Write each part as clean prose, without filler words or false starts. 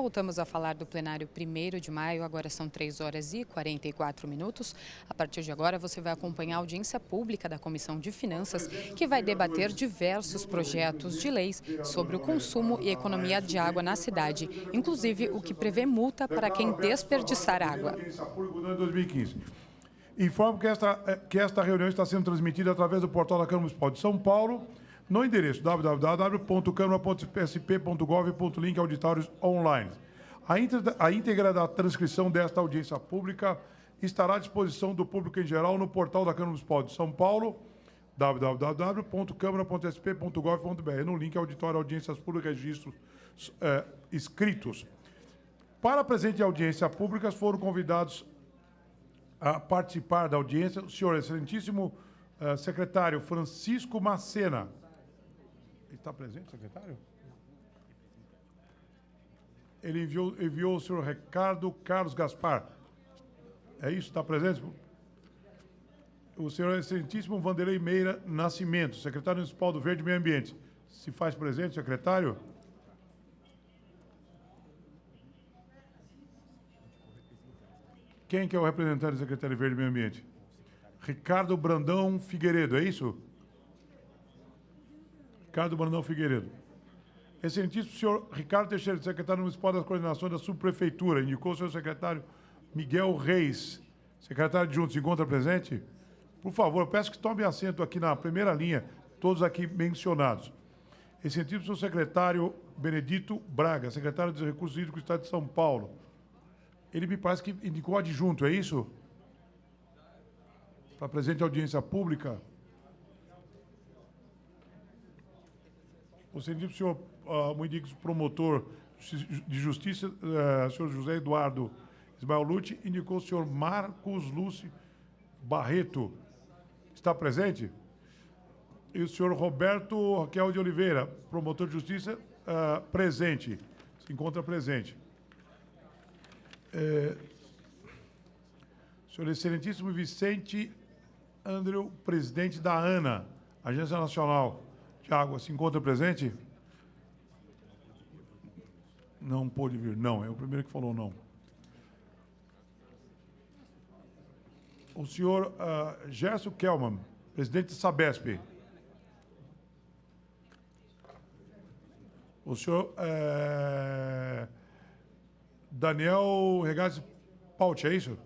voltamos a falar do plenário 1º de maio, agora são 3h44. A partir de agora você vai acompanhar a audiência pública da Comissão de Finanças, que vai debater diversos projetos de leis sobre o consumo e economia de água na cidade, inclusive o que prevê multa para quem desperdiçar água. Informo que esta reunião está sendo transmitida através do portal da Câmara Municipal de São Paulo, no endereço www.câmara.sp.gov.link auditórios online. A íntegra da transcrição desta audiência pública estará à disposição do público em geral no portal da Câmara Municipal de São Paulo, www.câmara.sp.gov.br, no link auditório audiências públicas registros escritos. Para a presente audiência pública foram convidados a participar da audiência o senhor excelentíssimo secretário Francisco Macena. Ele está presente, secretário? Ele enviou o senhor Ricardo Carlos Gaspar. É isso? Está presente? O senhor excelentíssimo Vanderlei Meira Nascimento, secretário municipal do Verde e Meio Ambiente. Se faz presente, secretário? Quem que é o representante do secretário Verde e Meio Ambiente? Ricardo Brandão Figueiredo, é isso? Ricardo Brandão Figueiredo. Excelentíssimo senhor Ricardo Teixeira, secretário municipal das coordenações da subprefeitura, indicou o senhor secretário Miguel Reis, secretário adjunto, se encontra presente? Por favor, eu peço que tome assento aqui na primeira linha, todos aqui mencionados. Excelentíssimo senhor secretário Benedito Braga, secretário dos Recursos Hídricos do Estado de São Paulo. Ele me parece que indicou adjunto, é isso? Para presente audiência pública. O senhor promotor de justiça, senhor José Eduardo Ismael Lute, indicou o senhor Marcos Lúcio Barreto. Está presente? E o senhor Roberto Raquel de Oliveira, promotor de justiça, presente. Se encontra presente. Senhor excelentíssimo Vicente Andreu, presidente da ANA, Agência Nacional de Água, se encontra presente? Não pôde vir, não. É o primeiro que falou não. O senhor Gerson Kelman, presidente da Sabesp. O senhor Daniel Regazzi Pauti, é isso?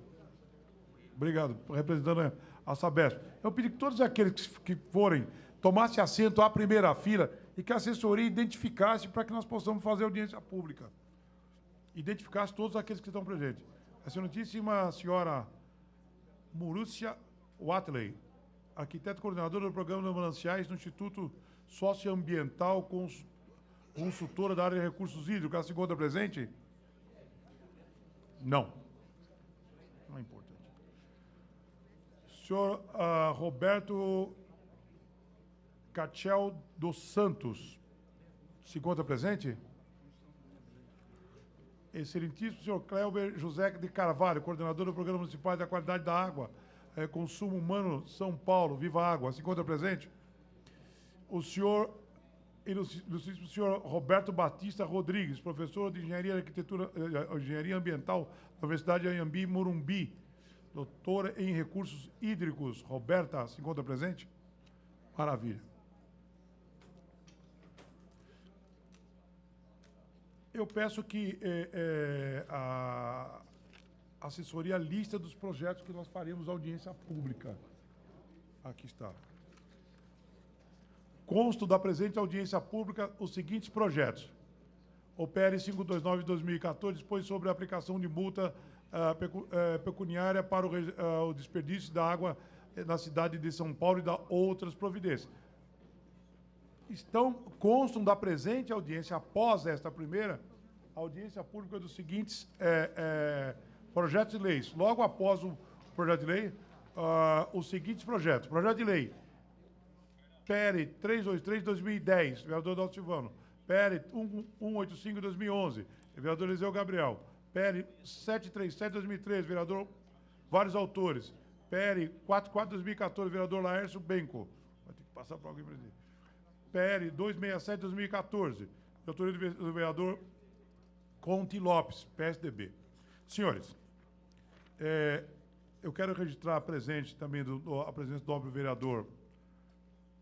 Obrigado, representando a Sabesp. Eu pedi que todos aqueles que forem tomassem assento à primeira fila e que a assessoria identificasse para que nós possamos fazer audiência pública. Identificasse todos aqueles que estão presentes. A excelentíssima senhora Murúcia Watley, arquiteta coordenadora do Programa de Mananciais do Instituto Socioambiental, consultora da área de recursos hídricos, ela se encontra presente? Não. Não é importante. Senhor Roberto Cachel dos Santos, se encontra presente? Excelentíssimo senhor Cléber José de Carvalho, coordenador do Programa Municipal da Qualidade da Água, Consumo Humano São Paulo, Viva Água, se encontra presente? O senhor ilustríssimo senhor Roberto Batista Rodrigues, professor de Engenharia Engenharia Ambiental da Universidade de Anhembi, Morumbi, doutora em Recursos Hídricos. Roberta, se encontra presente? Maravilha. Eu peço que a assessoria lista dos projetos que nós faremos audiência pública. Aqui está. Consto da presente audiência pública os seguintes projetos. O PL 529 de 2014 dispõe sobre a aplicação de multa pecuniária para o desperdício da água na cidade de São Paulo e da outras providências. Constam da presente audiência, após esta primeira, audiência pública dos seguintes projetos de leis. Logo após o projeto de lei, os seguintes projetos. Projeto de lei PL 323 de 2010, vereador Dalto Silvano. PL 185 de 2011, vereador Eliseu Gabriel. PL 737 de 2013, vereador vários autores. PL 44 de 2014, vereador Laércio Benco. Vai ter que passar para alguém para dizer. PL 267 de 2014, de autoria do vereador Conte Lopes, PSDB. Senhores, eu quero registrar presente também a presença do nobre vereador,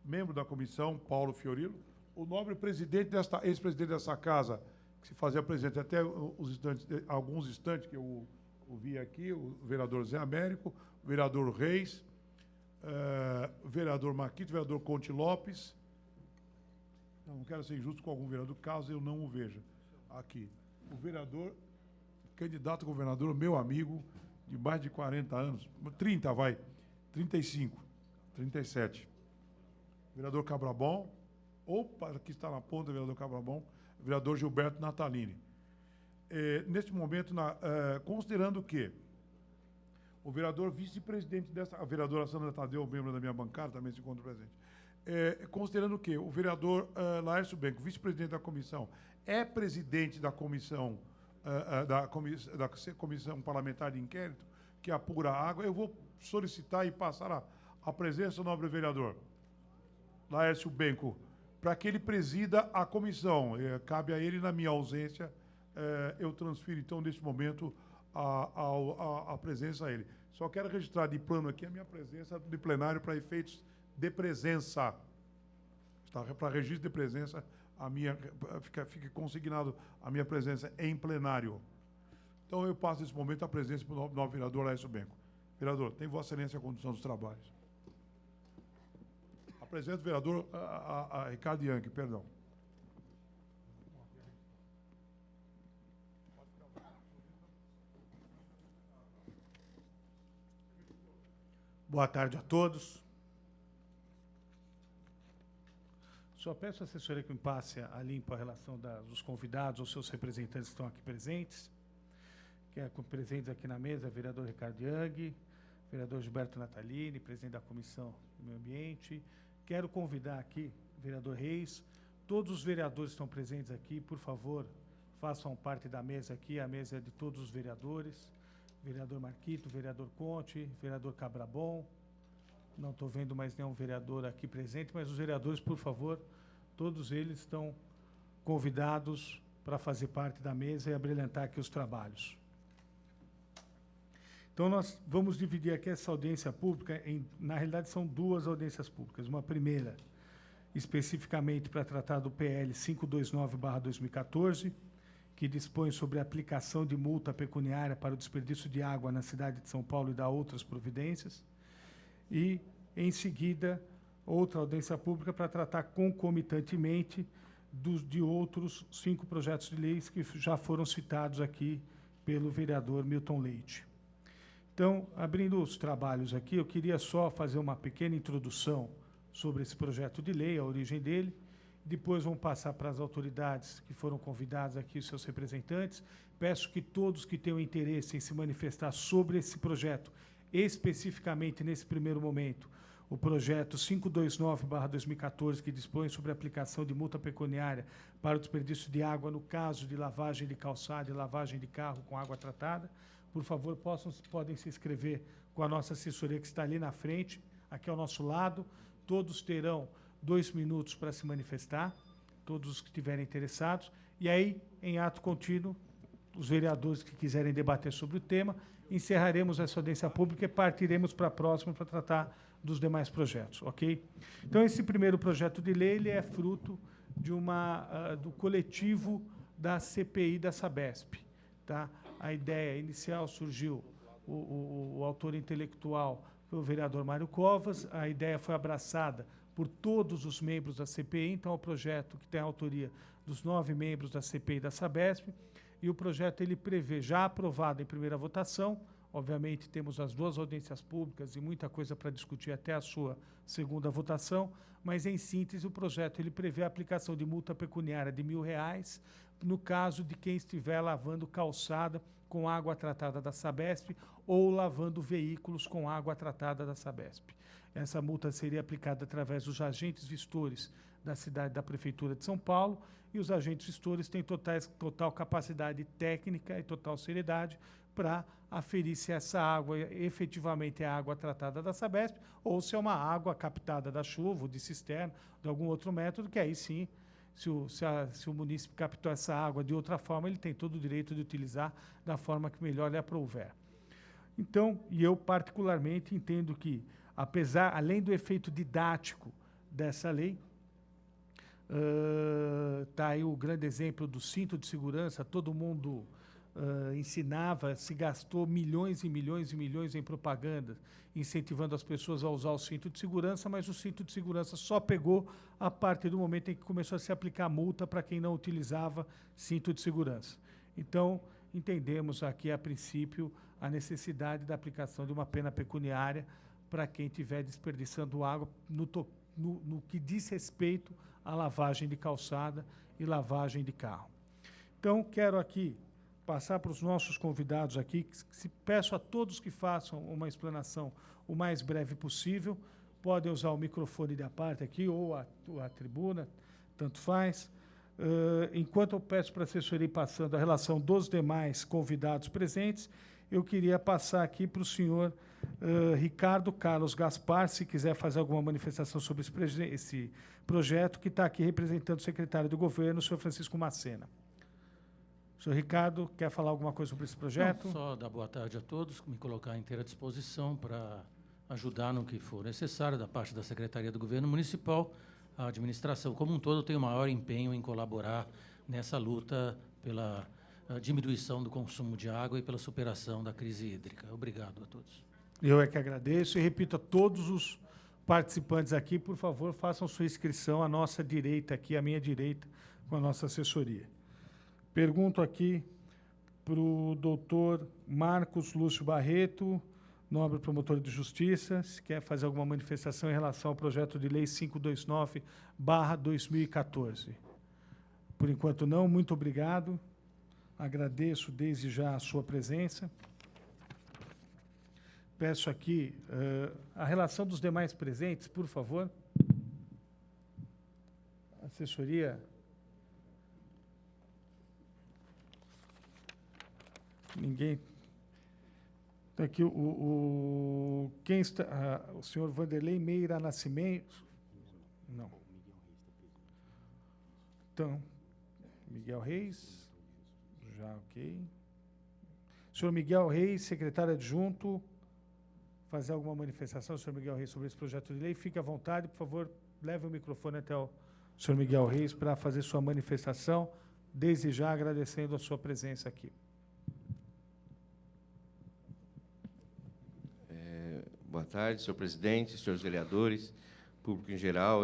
membro da comissão, Paulo Fiorilo, o nobre presidente ex-presidente dessa casa, que se fazia presente até alguns instantes que eu ouvi aqui, o vereador Zé Américo, o vereador Reis, o vereador Marquito, o vereador Conte Lopes. Não quero ser injusto com algum vereador, caso eu não o veja aqui. O vereador, candidato a governador, meu amigo, de mais de 40 anos, 30, 35, 37. Vereador Cabrabon, que está na ponta, vereador Cabrabon, vereador Gilberto Natalini. Neste momento, considerando que o vereador vice-presidente a vereadora Sandra Tadeu, membro da minha bancada, também se encontra presente, considerando que o vereador Laércio Benco, vice-presidente da comissão, é presidente da comissão, da comissão parlamentar de inquérito, que apura a água, eu vou solicitar e passar a presença do nobre vereador Laércio Benco, para que ele presida a comissão. Cabe a ele, na minha ausência, eu transfiro, então, neste momento, a presença a ele. Só quero registrar de plano aqui a minha presença de plenário para efeitos de presença. Para registro de presença, fica consignado a minha presença em plenário. Então, eu passo, nesse momento, a presença para o novo vereador Laércio Benco. Vereador, tem Vossa Excelência a condução dos trabalhos. Apresento o vereador Ricardo Yang, perdão. Boa tarde a todos. Só peço à assessoria que me passe a limpa a relação dos convidados ou seus representantes que estão aqui presentes. Presentes aqui na mesa, vereador Ricardo Yang, vereador Gilberto Natalini, presidente da Comissão do Meio Ambiente. Quero convidar aqui, vereador Reis, todos os vereadores que estão presentes aqui, por favor, façam parte da mesa aqui, a mesa é de todos os vereadores. Vereador Marquito, vereador Conte, vereador Cabrabon. Não estou vendo mais nenhum vereador aqui presente, mas os vereadores, por favor, todos eles estão convidados para fazer parte da mesa e abrilhantar aqui os trabalhos. Então, nós vamos dividir aqui essa audiência pública na realidade, são duas audiências públicas. Uma primeira, especificamente para tratar do PL 529/2014, que dispõe sobre a aplicação de multa pecuniária para o desperdício de água na cidade de São Paulo e dá outras providências. E, em seguida, outra audiência pública para tratar concomitantemente de outros 5 projetos de leis que já foram citados aqui pelo vereador Milton Leite. Então, abrindo os trabalhos aqui, eu queria só fazer uma pequena introdução sobre esse projeto de lei, a origem dele. Depois vamos passar para as autoridades que foram convidadas aqui, os seus representantes. Peço que todos que tenham interesse em se manifestar sobre esse projeto, especificamente nesse primeiro momento, o projeto 529/2014, que dispõe sobre a aplicação de multa pecuniária para o desperdício de água no caso de lavagem de calçada e lavagem de carro com água tratada. Por favor, podem se inscrever com a nossa assessoria que está ali na frente, aqui ao nosso lado. Todos terão 2 minutos para se manifestar, todos os que estiverem interessados. E aí, em ato contínuo, os vereadores que quiserem debater sobre o tema, encerraremos essa audiência pública e partiremos para a próxima para tratar dos demais projetos, ok? Então, esse primeiro projeto de lei ele é fruto de do coletivo da CPI da Sabesp. Tá? A ideia inicial surgiu, o autor intelectual foi o vereador Mário Covas, a ideia foi abraçada por todos os membros da CPI, então é um projeto que tem a autoria dos 9 membros da CPI da Sabesp, e o projeto ele prevê, já aprovado em primeira votação, obviamente temos as 2 audiências públicas e muita coisa para discutir até a sua segunda votação, mas em síntese o projeto ele prevê a aplicação de multa pecuniária de R$ 1.000 no caso de quem estiver lavando calçada com água tratada da Sabesp ou lavando veículos com água tratada da Sabesp. Essa multa seria aplicada através dos agentes vistores da cidade da Prefeitura de São Paulo, e os agentes vistores têm total capacidade técnica e total seriedade para aferir se essa água efetivamente é água tratada da Sabesp ou se é uma água captada da chuva, ou de cisterna, de algum outro método, que aí sim se o munícipe captou essa água de outra forma, ele tem todo o direito de utilizar da forma que melhor lhe aprouver. Então, e eu particularmente entendo que, além do efeito didático dessa lei, está aí o grande exemplo do cinto de segurança, todo mundo ensinava, se gastou milhões e milhões e milhões em propaganda, incentivando as pessoas a usar o cinto de segurança, mas o cinto de segurança só pegou a partir do momento em que começou a se aplicar multa para quem não utilizava cinto de segurança. Então, entendemos aqui, a princípio, a necessidade da aplicação de uma pena pecuniária para quem estiver desperdiçando água no que diz respeito à lavagem de calçada e lavagem de carro. Então, quero aqui passar para os nossos convidados aqui, peço a todos que façam uma explanação o mais breve possível, podem usar o microfone da parte aqui ou a tribuna, tanto faz. Enquanto eu peço para a assessoria ir passando a relação dos demais convidados presentes, eu queria passar aqui para o senhor Ricardo Carlos Gaspar, se quiser fazer alguma manifestação sobre esse projeto, que está aqui representando o secretário do governo, o senhor Francisco Macena. Senhor Ricardo, quer falar alguma coisa sobre esse projeto? Não, só dar boa tarde a todos, me colocar à inteira disposição para ajudar no que for necessário da parte da Secretaria do Governo Municipal. A administração como um todo tem o maior empenho em colaborar nessa luta pela diminuição do consumo de água e pela superação da crise hídrica. Obrigado a todos. Eu é que agradeço e repito a todos os participantes aqui, por favor, façam sua inscrição à nossa direita aqui, à minha direita, com a nossa assessoria. Pergunto aqui para o doutor Marcos Lúcio Barreto, nobre promotor de justiça, se quer fazer alguma manifestação em relação ao projeto de lei 529/2014. Por enquanto não, muito obrigado. Agradeço desde já a sua presença. Peço aqui a relação dos demais presentes, por favor. Assessoria. Ninguém. Aqui quem está? O senhor Vanderlei Meira Nascimento. Não. Então, Miguel Reis. Já, ok. Senhor Miguel Reis, secretário adjunto, fazer alguma manifestação, senhor Miguel Reis, sobre esse projeto de lei? Fique à vontade, por favor, leve o microfone até o senhor Miguel Reis para fazer sua manifestação, desde já agradecendo a sua presença aqui. Boa tarde, senhor presidente, senhores vereadores, público em geral.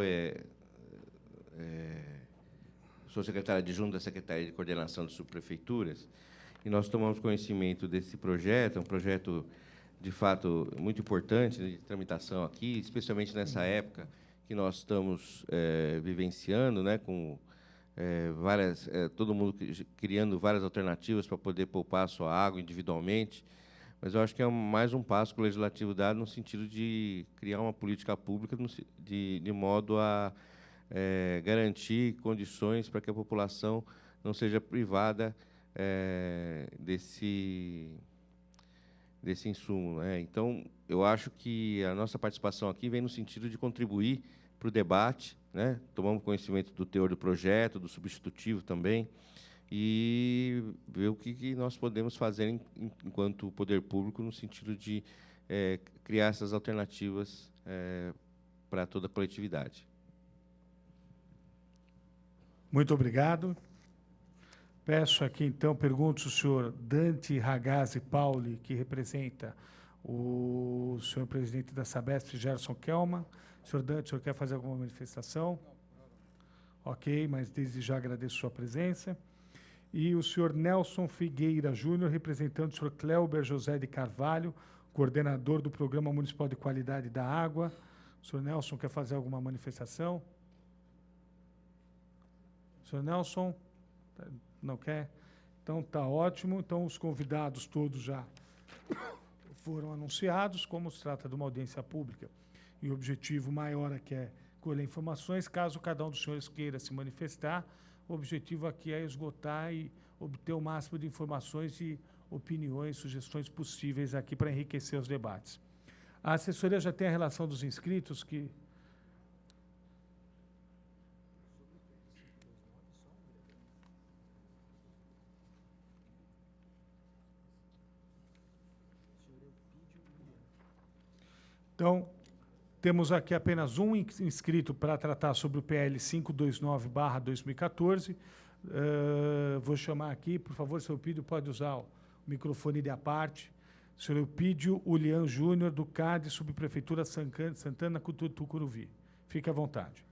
Sou secretário adjunto da Secretaria de Coordenação de Subprefeituras e nós tomamos conhecimento desse projeto, um projeto, de fato, muito importante de tramitação aqui, especialmente nessa época que nós estamos vivenciando, né, com todo mundo criando várias alternativas para poder poupar a sua água individualmente. Mas eu acho que é mais um passo que o Legislativo dá no sentido de criar uma política pública de modo a garantir condições para que a população não seja privada desse insumo, né? Então, eu acho que a nossa participação aqui vem no sentido de contribuir para o debate, né? Tomamos conhecimento do teor do projeto, do substitutivo também, e ver o que nós podemos fazer enquanto poder público no sentido de criar essas alternativas para toda a coletividade. Muito obrigado. Peço aqui, então, pergunto ao senhor Dante Ragazzi Pauli, que representa o senhor presidente da Sabesp, Gerson Kelman. Senhor Dante, o senhor quer fazer alguma manifestação? Ok, mas desde já agradeço a sua presença. E o senhor Nelson Figueira Júnior, representando o senhor Cleuber José de Carvalho, coordenador do Programa Municipal de Qualidade da Água. O senhor Nelson quer fazer alguma manifestação? O senhor Nelson? Não quer? Então, está ótimo. Então, os convidados todos já foram anunciados, como se trata de uma audiência pública. E o objetivo maior aqui é colher informações. Caso cada um dos senhores queira se manifestar, o objetivo aqui é esgotar e obter o máximo de informações e opiniões, sugestões possíveis aqui para enriquecer os debates. A assessoria já tem a relação dos inscritos que... Então, temos aqui apenas um inscrito para tratar sobre o PL 529/2014. Vou chamar aqui, por favor, senhor Eupídio, pode usar o microfone de à parte. Senhor Eupídio Ulian Júnior, do CAD, Subprefeitura Santana, Tucuruvi. Fique à vontade.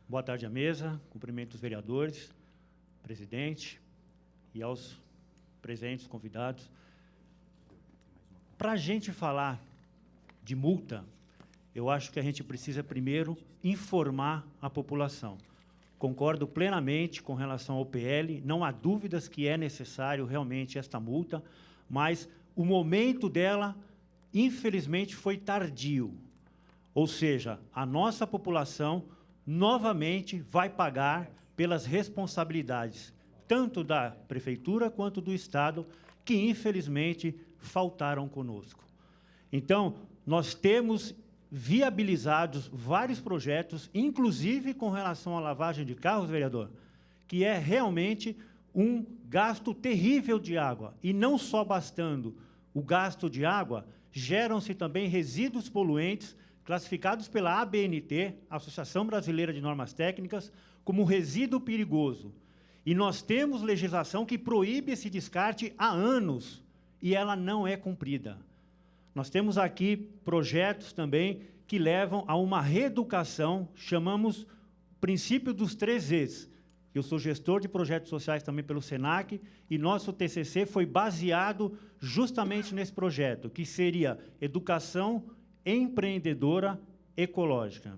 Boa tarde à mesa, cumprimento os vereadores, presidente e aos presentes, convidados. Para a gente falar de multa, eu acho que a gente precisa primeiro informar a população. Concordo plenamente com relação ao PL, não há dúvidas que é necessário realmente esta multa, mas o momento dela, infelizmente, foi tardio. Ou seja, a nossa população novamente vai pagar pelas responsabilidades, tanto da Prefeitura quanto do Estado, que, infelizmente, faltaram conosco. Então, nós temos viabilizados vários projetos, inclusive com relação à lavagem de carros, vereador, que é realmente um gasto terrível de água. E não só bastando o gasto de água, geram-se também resíduos poluentes classificados pela ABNT, Associação Brasileira de Normas Técnicas, como resíduo perigoso. E nós temos legislação que proíbe esse descarte há anos, e ela não é cumprida. Nós temos aqui projetos também que levam a uma reeducação, chamamos princípio dos 3 Es. Eu sou gestor de projetos sociais também pelo SENAC, e nosso TCC foi baseado justamente nesse projeto, que seria educação empreendedora ecológica.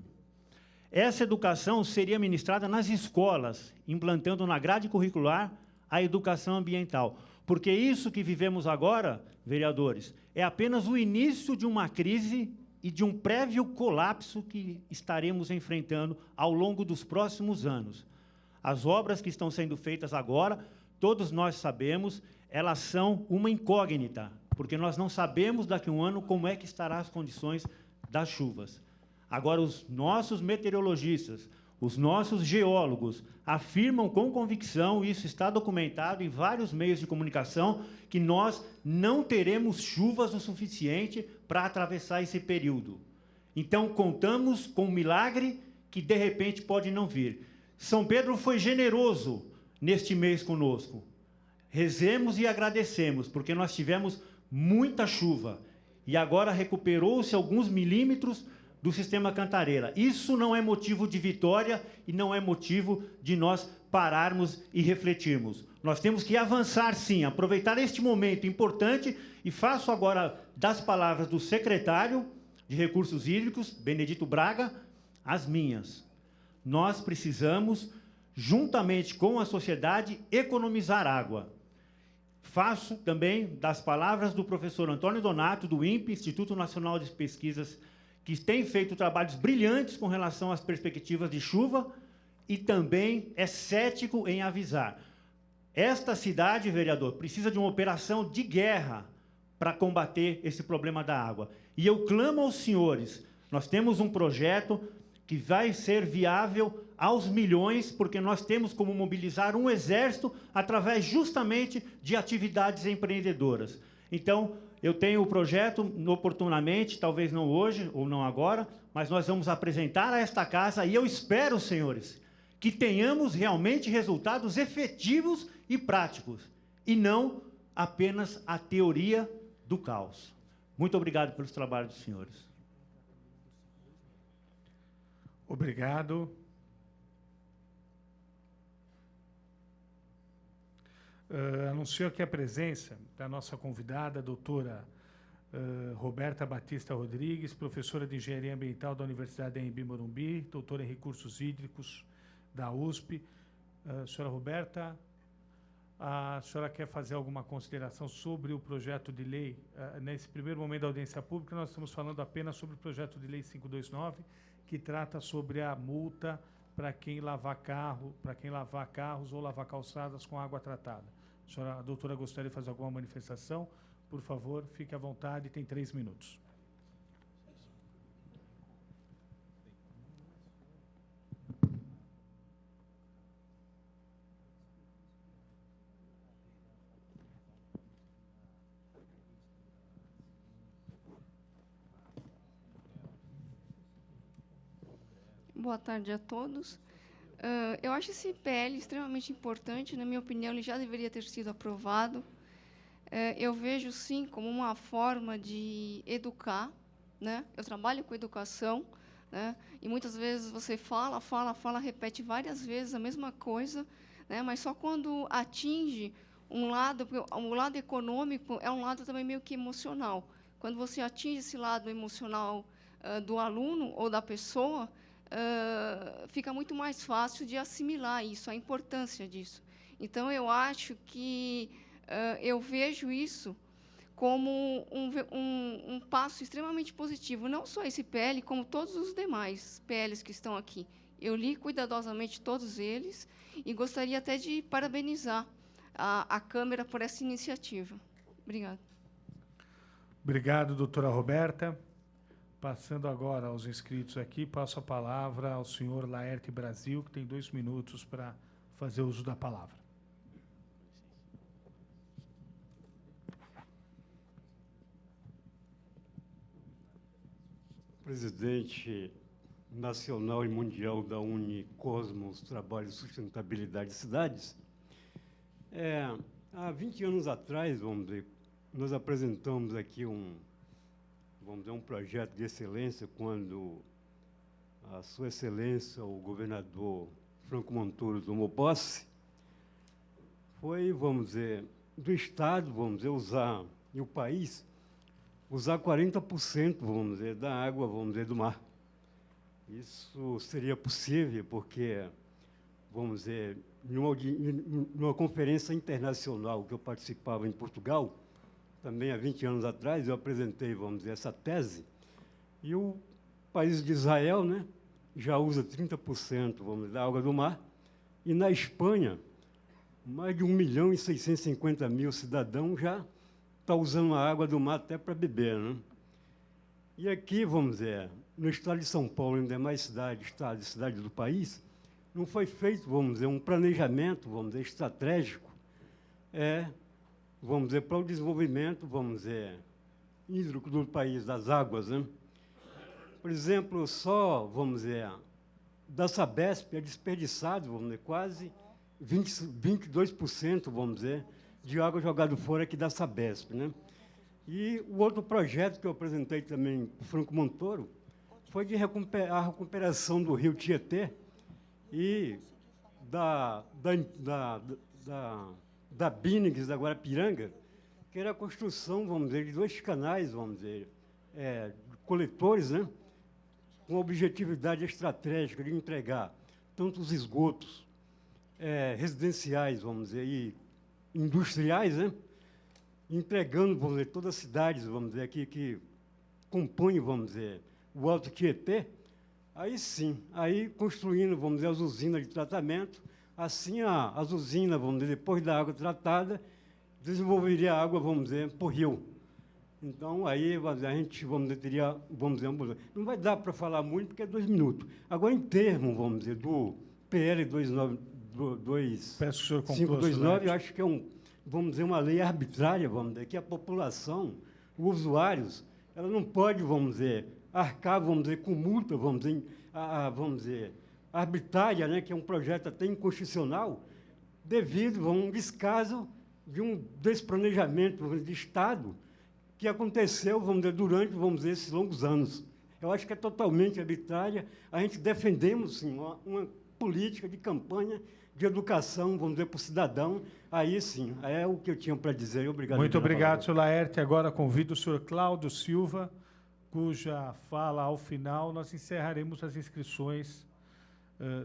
Essa educação seria ministrada nas escolas, implantando na grade curricular a educação ambiental. Porque isso que vivemos agora, vereadores, é apenas o início de uma crise e de um prévio colapso que estaremos enfrentando ao longo dos próximos anos. As obras que estão sendo feitas agora, todos nós sabemos, elas são uma incógnita, porque nós não sabemos daqui a um ano como é que estarão as condições das chuvas. Agora, os nossos meteorologistas, os nossos geólogos afirmam com convicção, isso está documentado em vários meios de comunicação, que nós não teremos chuvas o suficiente para atravessar esse período. Então, contamos com um milagre que, de repente, pode não vir. São Pedro foi generoso neste mês conosco. Rezemos e agradecemos, porque nós tivemos muita chuva, e agora recuperou-se alguns milímetros do sistema Cantareira. Isso não é motivo de vitória e não é motivo de nós pararmos e refletirmos. Nós temos que avançar, sim, aproveitar este momento importante, e faço agora das palavras do secretário de Recursos Hídricos, Benedito Braga, as minhas. Nós precisamos, juntamente com a sociedade, economizar água. Faço também das palavras do professor Antônio Donato, do INPE, Instituto Nacional de Pesquisas, que tem feito trabalhos brilhantes com relação às perspectivas de chuva, e também é cético em avisar. Esta cidade, vereador, precisa de uma operação de guerra para combater esse problema da água. E eu clamo aos senhores, nós temos um projeto que vai ser viável aos milhões, porque nós temos como mobilizar um exército através justamente de atividades empreendedoras. Então, eu tenho o projeto oportunamente, talvez não hoje ou não agora, mas nós vamos apresentar a esta casa, e eu espero, senhores, que tenhamos realmente resultados efetivos e práticos, e não apenas a teoria do caos. Muito obrigado pelos trabalhos dos senhores. Obrigado. Anuncio aqui a presença da nossa convidada, a doutora Roberta Batista Rodrigues, professora de Engenharia Ambiental da Universidade Anhembi Morumbi, doutora em Recursos Hídricos da USP. Senhora Roberta, a senhora quer fazer alguma consideração sobre o projeto de lei? Nesse primeiro momento da audiência pública, nós estamos falando apenas sobre o projeto de lei 529, que trata sobre a multa para quem lavar carros ou lavar calçadas com água tratada. A doutora gostaria de fazer alguma manifestação? Por favor, fique à vontade, tem 3 minutos. Boa tarde a todos. Eu acho esse PL extremamente importante. Na minha opinião, ele já deveria ter sido aprovado. Eu vejo, sim, como uma forma de educar, né? Eu trabalho com educação, né? E muitas vezes você fala, repete várias vezes a mesma coisa, né? Mas só quando atinge um lado econômico é um lado também meio que emocional. Quando você atinge esse lado emocional do aluno ou da pessoa, fica muito mais fácil de assimilar isso, a importância disso. Então, eu acho que eu vejo isso como um passo extremamente positivo, não só esse PL, como todos os demais PLs que estão aqui. Eu li cuidadosamente todos eles e gostaria até de parabenizar a Câmara por essa iniciativa. Obrigada. Obrigado, doutora Roberta. Passando agora aos inscritos aqui, passo a palavra ao senhor Laerte Brasil, que tem 2 minutos para fazer uso da palavra. Presidente nacional e mundial da Unicosmos, Trabalho e Sustentabilidade de Cidades, há 20 anos atrás, vamos dizer, nós apresentamos aqui um projeto de excelência quando a Sua Excelência, o governador Franco Montoro, tomou posse. Foi, vamos dizer, do Estado, vamos dizer, usar, e o país, usar 40%, vamos dizer, da água, vamos dizer, do mar. Isso seria possível porque, vamos dizer, numa conferência internacional que eu participava em Portugal, também há 20 anos atrás, eu apresentei, vamos dizer, essa tese, e o país de Israel, né, já usa 30%, vamos dizer, da água do mar, e na Espanha, mais de 1.650.000 cidadãos já estão usando a água do mar até para beber, né? E aqui, vamos dizer, no estado de São Paulo, em demais cidades, estados e cidades do país, não foi feito, vamos dizer, um planejamento, vamos dizer, estratégico, vamos dizer, para o desenvolvimento, vamos dizer, hídrico do país, das águas, né? Por exemplo, só, vamos dizer, da Sabesp é desperdiçado, vamos dizer, quase 22%, vamos dizer, de água jogada fora aqui da Sabesp, né? E o outro projeto que eu apresentei também para o Franco Montoro foi de a recuperação do rio Tietê e da Bínegs, da Guarapiranga, que era a construção, vamos dizer, de 2 canais, vamos dizer, coletores, né, com a objetividade estratégica de entregar tanto os esgotos residenciais, vamos dizer, e industriais, né, entregando, vamos dizer, todas as cidades, vamos dizer, aqui que compõem, vamos dizer, o Alto Tietê, aí sim, aí construindo, vamos dizer, as usinas de tratamento, assim as usinas, vamos dizer, depois da água tratada, desenvolveria a água, vamos dizer, por rio. Então, aí a gente, vamos dizer, teria, vamos dizer, não vai dar para falar muito, porque é 2 minutos. Agora, em termos, vamos dizer, do PL 529, eu acho que é vamos dizer, uma lei arbitrária, vamos dizer, que a população, os usuários, ela não pode, vamos dizer, arcar, vamos dizer, com multa, vamos dizer, arbitrária, né, que é um projeto até inconstitucional, devido a um descaso de um despranejamento de Estado que aconteceu, vamos dizer, durante, vamos dizer, esses longos anos. Eu acho que é totalmente arbitrária. A gente defendemos, sim, uma política de campanha de educação, vamos dizer, para o cidadão. Aí, sim, é o que eu tinha para dizer. Obrigado. Muito obrigado, senhor Laerte. Agora convido o senhor Cláudio Silva, cuja fala, ao final, nós encerraremos as inscrições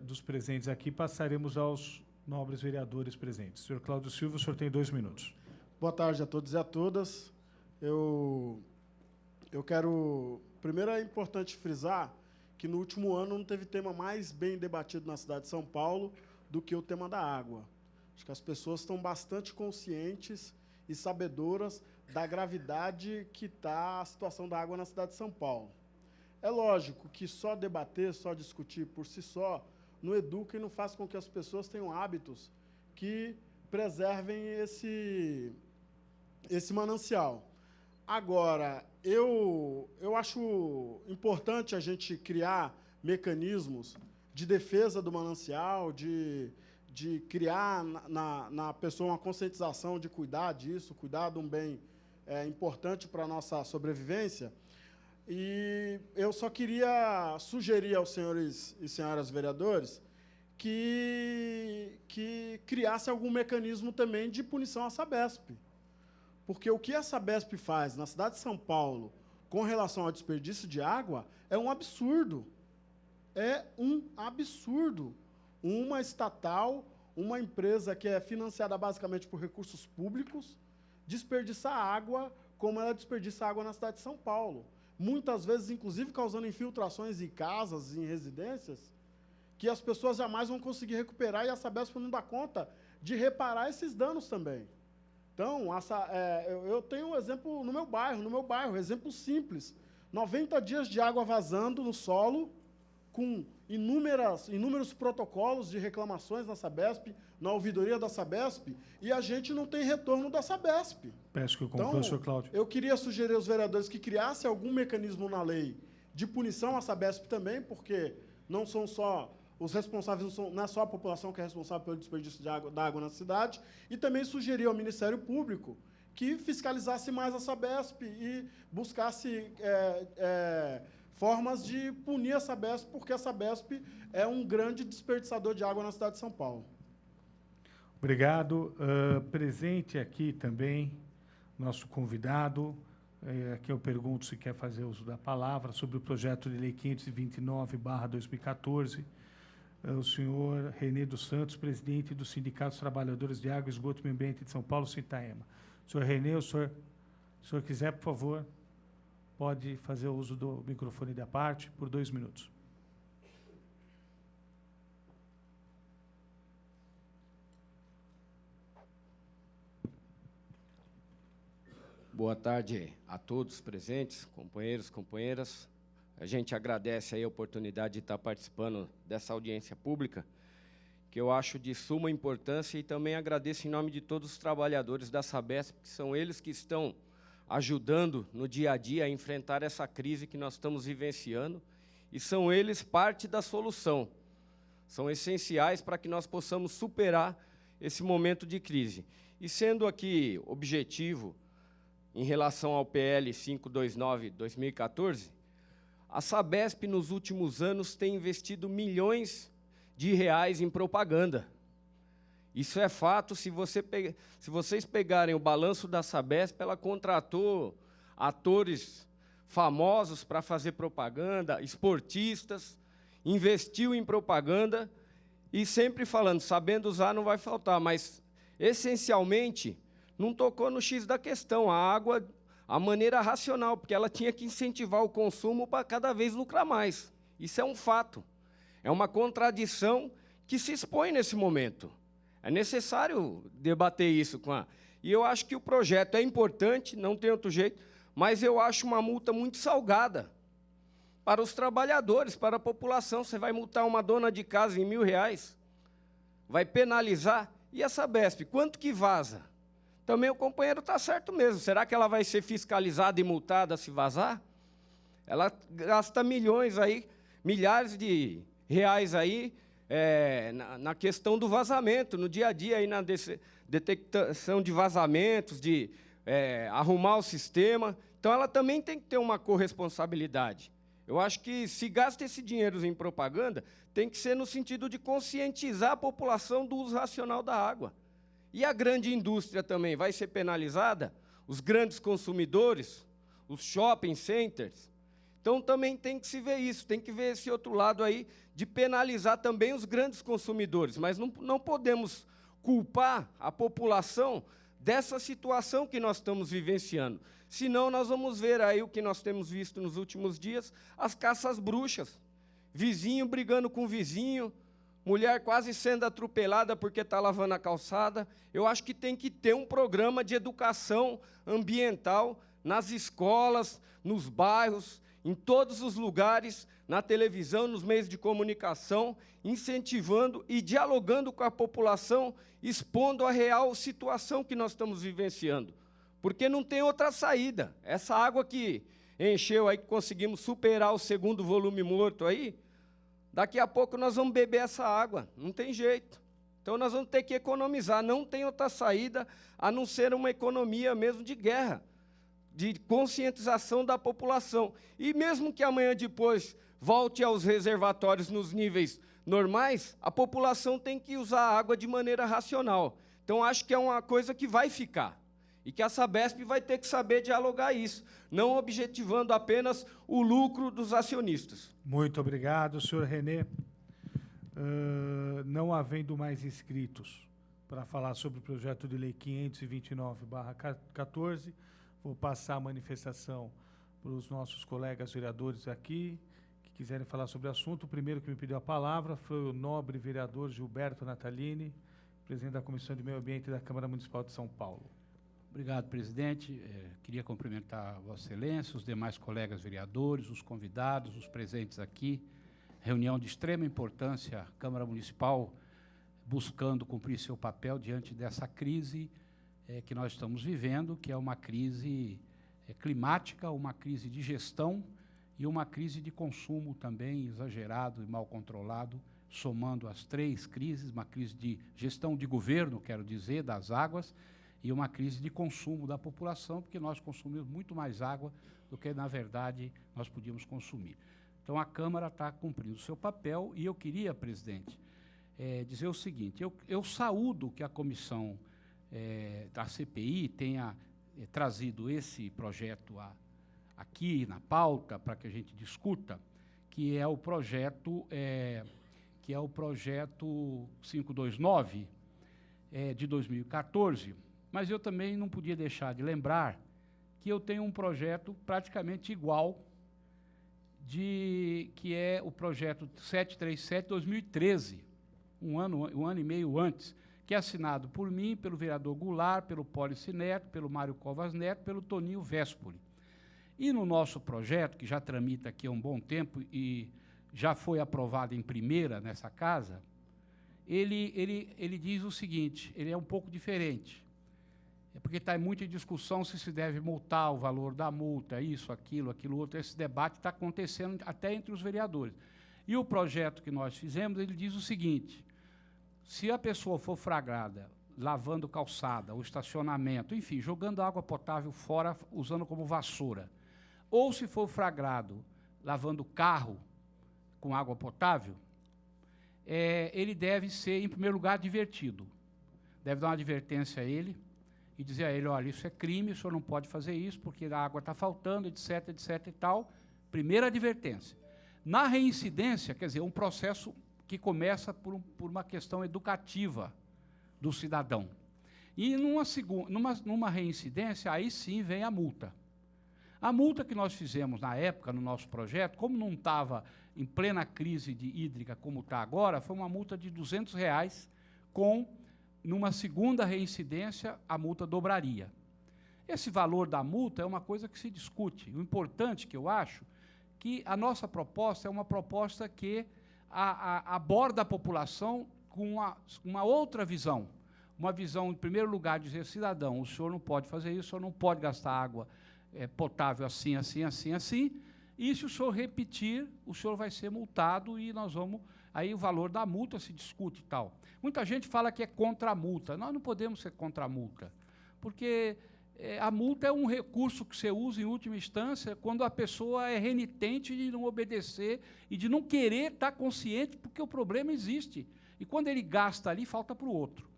dos presentes aqui, passaremos aos nobres vereadores presentes. Senhor Cláudio Silva, o senhor tem 2 minutos. Boa tarde a todos e a todas. Eu quero... Primeiro, é importante frisar que no último ano não teve tema mais bem debatido na cidade de São Paulo do que o tema da água. Acho que as pessoas estão bastante conscientes e sabedoras da gravidade que está a situação da água na cidade de São Paulo. É lógico que só debater, só discutir por si só, não educa e não faz com que as pessoas tenham hábitos que preservem esse manancial. Agora, eu acho importante a gente criar mecanismos de defesa do manancial, de criar na pessoa uma conscientização de cuidar disso, cuidar de um bem importante para a nossa sobrevivência. E eu só queria sugerir aos senhores e senhoras vereadores que criasse algum mecanismo também de punição à Sabesp. Porque o que a Sabesp faz na cidade de São Paulo com relação ao desperdício de água é um absurdo. É um absurdo. Uma estatal, uma empresa que é financiada basicamente por recursos públicos, desperdiçar água como ela desperdiça água na cidade de São Paulo. Muitas vezes, inclusive, causando infiltrações em casas, em residências, que as pessoas jamais vão conseguir recuperar e a Sabesp não dá conta de reparar esses danos também. Então, eu tenho um exemplo no meu bairro, exemplo simples. 90 dias de água vazando no solo, com inúmeros protocolos de reclamações na Sabesp, na ouvidoria da Sabesp, e a gente não tem retorno da Sabesp. Peço que eu conclua, senhor Cláudio. Eu queria sugerir aos vereadores que criassem algum mecanismo na lei de punição à Sabesp também, porque não são só os responsáveis, não é só a população que é responsável pelo desperdício da água na cidade, e também sugerir ao Ministério Público que fiscalizasse mais a Sabesp e buscasse formas de punir a Sabesp, porque a Sabesp é um grande desperdiçador de água na cidade de São Paulo. Obrigado. Presente aqui também nosso convidado. Aqui eu pergunto se quer fazer uso da palavra sobre o projeto de lei 529/2014. O senhor Renê dos Santos, presidente do Sindicato dos Trabalhadores de Água e Esgoto e Meio Ambiente de São Paulo, Sintaema. Senhor Renê, o senhor quiser, por favor, pode fazer uso do microfone da parte por 2 minutos. Boa tarde a todos presentes, companheiros, companheiras. A gente agradece aí a oportunidade de estar participando dessa audiência pública, que eu acho de suma importância, e também agradeço em nome de todos os trabalhadores da Sabesp, que são eles que estão ajudando no dia a dia a enfrentar essa crise que nós estamos vivenciando, e são eles parte da solução. São essenciais para que nós possamos superar esse momento de crise. E sendo aqui objetivo em relação ao PL 529/2014, a Sabesp, nos últimos anos, tem investido milhões de reais em propaganda. Isso é fato. Se vocês pegarem o balanço da Sabesp, ela contratou atores famosos para fazer propaganda, esportistas, investiu em propaganda, e sempre falando, sabendo usar não vai faltar, mas, essencialmente, não tocou no X da questão, a água, a maneira racional, porque ela tinha que incentivar o consumo para cada vez lucrar mais. Isso é um fato. É uma contradição que se expõe nesse momento. É necessário debater isso com a... E eu acho que o projeto é importante, não tem outro jeito, mas eu acho uma multa muito salgada para os trabalhadores, para a população. Você vai multar uma dona de casa em R$1.000, vai penalizar. E a Sabesp, quanto que vaza? Também o companheiro está certo mesmo. Será que ela vai ser fiscalizada e multada se vazar? Ela gasta milhões aí, milhares de reais aí, na questão do vazamento, no dia a dia, aí na detecção de vazamentos, de arrumar o sistema. Então, ela também tem que ter uma corresponsabilidade. Eu acho que, se gasta esse dinheiro em propaganda, tem que ser no sentido de conscientizar a população do uso racional da água. E a grande indústria também vai ser penalizada? Os grandes consumidores, os shopping centers? Então, também tem que se ver isso, tem que ver esse outro lado aí de penalizar também os grandes consumidores. Mas não podemos culpar a população dessa situação que nós estamos vivenciando. Senão, nós vamos ver aí o que nós temos visto nos últimos dias, as caças bruxas. Vizinho brigando com vizinho, mulher quase sendo atropelada porque está lavando a calçada. Eu acho que tem que ter um programa de educação ambiental nas escolas, nos bairros, em todos os lugares, na televisão, nos meios de comunicação, incentivando e dialogando com a população, expondo a real situação que nós estamos vivenciando. Porque não tem outra saída. Essa água que encheu aí, que conseguimos superar o segundo volume morto aí, Daqui a pouco nós vamos beber essa água, não tem jeito. Então nós vamos ter que economizar, não tem outra saída a não ser uma economia mesmo de guerra, de conscientização da população. E mesmo que amanhã depois volte aos reservatórios nos níveis normais, a população tem que usar a água de maneira racional. Então acho que é uma coisa que vai ficar. E que a Sabesp vai ter que saber dialogar isso, não objetivando apenas o lucro dos acionistas. Muito obrigado, senhor René. Não havendo mais inscritos para falar sobre o projeto de lei 529/14, vou passar a manifestação para os nossos colegas vereadores aqui, que quiserem falar sobre o assunto. O primeiro que me pediu a palavra foi o nobre vereador Gilberto Natalini, presidente da Comissão de Meio Ambiente da Câmara Municipal de São Paulo. Obrigado, presidente. Queria cumprimentar Vossa Excelência, os demais colegas vereadores, os convidados, os presentes aqui. Reunião de extrema importância, a Câmara Municipal buscando cumprir seu papel diante dessa crise que nós estamos vivendo, que é uma crise climática, uma crise de gestão e uma crise de consumo também exagerado e mal controlado, somando as três crises, uma crise de gestão de governo, quero dizer, das águas, e uma crise de consumo da população, porque nós consumimos muito mais água do que, na verdade, nós podíamos consumir. Então, a Câmara está cumprindo o seu papel, e eu queria, presidente, dizer o seguinte: eu saúdo que a comissão da CPI tenha trazido esse projeto aqui na pauta para que a gente discuta, que é o projeto 529 de 2014, mas eu também não podia deixar de lembrar que eu tenho um projeto praticamente igual, que é o projeto 737/2013, um ano e meio antes, que é assinado por mim, pelo vereador Goulart, pelo Pólice Neto, pelo Mário Covas Neto, pelo Toninho Vespoli. E no nosso projeto, que já tramita aqui há um bom tempo e já foi aprovado em primeira nessa casa, ele diz o seguinte: ele é um pouco diferente. É porque está muito em discussão se deve multar, o valor da multa, isso, aquilo outro. Esse debate está acontecendo até entre os vereadores. E o projeto que nós fizemos, ele diz o seguinte: se a pessoa for flagrada lavando calçada, ou estacionamento, enfim, jogando água potável fora, usando como vassoura, ou se for flagrado lavando carro com água potável, ele deve ser, em primeiro lugar, advertido. Deve dar uma advertência a ele e dizer a ele: olha, isso é crime, o senhor não pode fazer isso, porque a água está faltando, etc, etc e tal. Primeira advertência. Na reincidência, quer dizer, um processo que começa por uma questão educativa do cidadão. E numa reincidência, aí sim vem a multa. A multa que nós fizemos na época, no nosso projeto, como não estava em plena crise hídrica como está agora, foi uma multa de R$200, numa segunda reincidência, a multa dobraria. Esse valor da multa é uma coisa que se discute. O importante, que eu acho, que a nossa proposta é uma proposta que aborda a população com uma outra visão. Uma visão, em primeiro lugar, de dizer: cidadão, o senhor não pode fazer isso, o senhor não pode gastar água potável assim, assim, assim, assim, e se o senhor repetir, o senhor vai ser multado e nós vamos... Aí o valor da multa se discute e tal. Muita gente fala que é contra a multa. Nós não podemos ser contra a multa, porque a multa é um recurso que você usa, em última instância, quando a pessoa é renitente de não obedecer e de não querer estar consciente, porque o problema existe. E quando ele gasta ali, falta para o outro.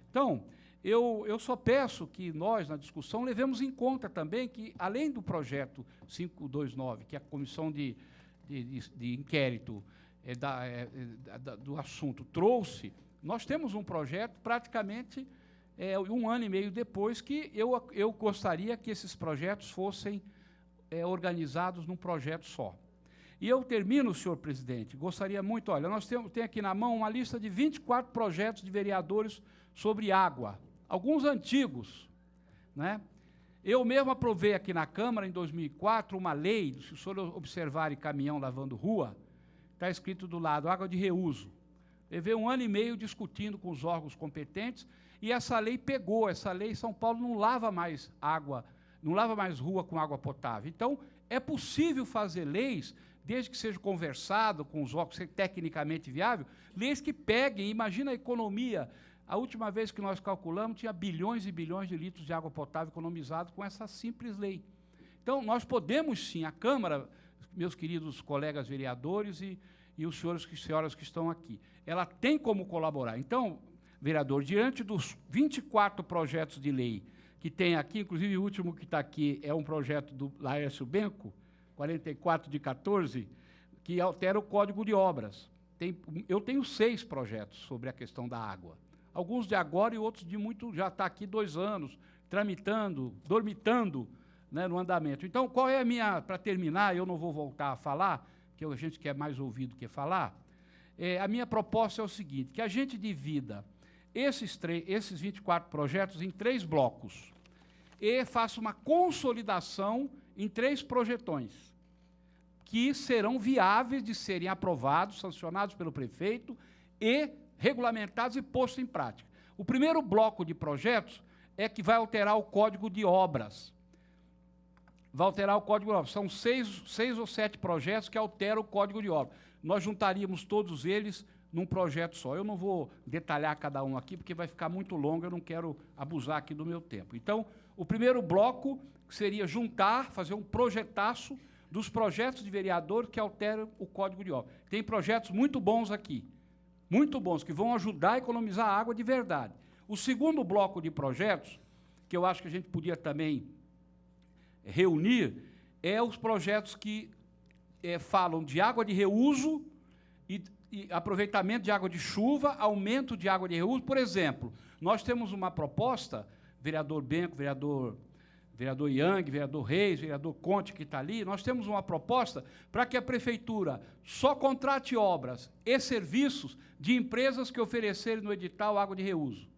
Então, eu só peço que nós, na discussão, levemos em conta também que, além do projeto 529, que é a comissão de inquérito do assunto trouxe, nós temos um projeto praticamente um ano e meio depois, que eu gostaria que esses projetos fossem organizados num projeto só. E eu termino, senhor presidente, gostaria muito... Olha, nós temos aqui na mão uma lista de 24 projetos de vereadores sobre água, alguns antigos, né? Eu mesmo aprovei aqui na Câmara, em 2004, uma lei, se o senhor observar caminhão lavando rua, está escrito do lado, água de reuso. Levei um ano e meio discutindo com os órgãos competentes, e essa lei pegou. Essa lei, São Paulo não lava mais água, não lava mais rua com água potável. Então, é possível fazer leis desde que seja conversado com os órgãos, tecnicamente viável, leis que peguem, imagina a economia. A última vez que nós calculamos, tinha bilhões e bilhões de litros de água potável economizados com essa simples lei. Então, nós podemos sim, a Câmara, meus queridos colegas vereadores e os senhores e senhoras que estão aqui, ela tem como colaborar. Então, vereador, diante dos 24 projetos de lei que tem aqui, inclusive o último que está aqui é um projeto do Laércio Benco, 44 de 14, que altera o Código de Obras. Eu tenho 6 projetos sobre a questão da água. Alguns de agora e outros de muito, já está aqui 2 anos, tramitando, dormitando, né, no andamento. Então, qual é a minha, para terminar, eu não vou voltar a falar, que a gente quer mais ouvir do que falar, a minha proposta é o seguinte, que a gente divida esses 24 projetos em 3 blocos e faça uma consolidação em 3 projetões, que serão viáveis de serem aprovados, sancionados pelo prefeito e regulamentados e postos em prática. O primeiro bloco de projetos é que vai alterar o Código de Obras. Vai alterar o Código de Obras. São 6 ou 7 projetos que alteram o Código de Obras. Nós juntaríamos todos eles num projeto só. Eu não vou detalhar cada um aqui, porque vai ficar muito longo, eu não quero abusar aqui do meu tempo. Então, o primeiro bloco seria juntar, fazer um projetaço dos projetos de vereador que alteram o Código de Obras. Tem projetos muito bons aqui, muito bons, que vão ajudar a economizar água de verdade. O segundo bloco de projetos, que eu acho que a gente podia também reunir, é os projetos que falam de água de reuso e aproveitamento de água de chuva, aumento de água de reuso. Por exemplo, nós temos uma proposta, vereador Benco, vereador Yang, vereador Reis, vereador Conte, que está ali, nós temos uma proposta para que a prefeitura só contrate obras e serviços de empresas que oferecerem no edital água de reuso.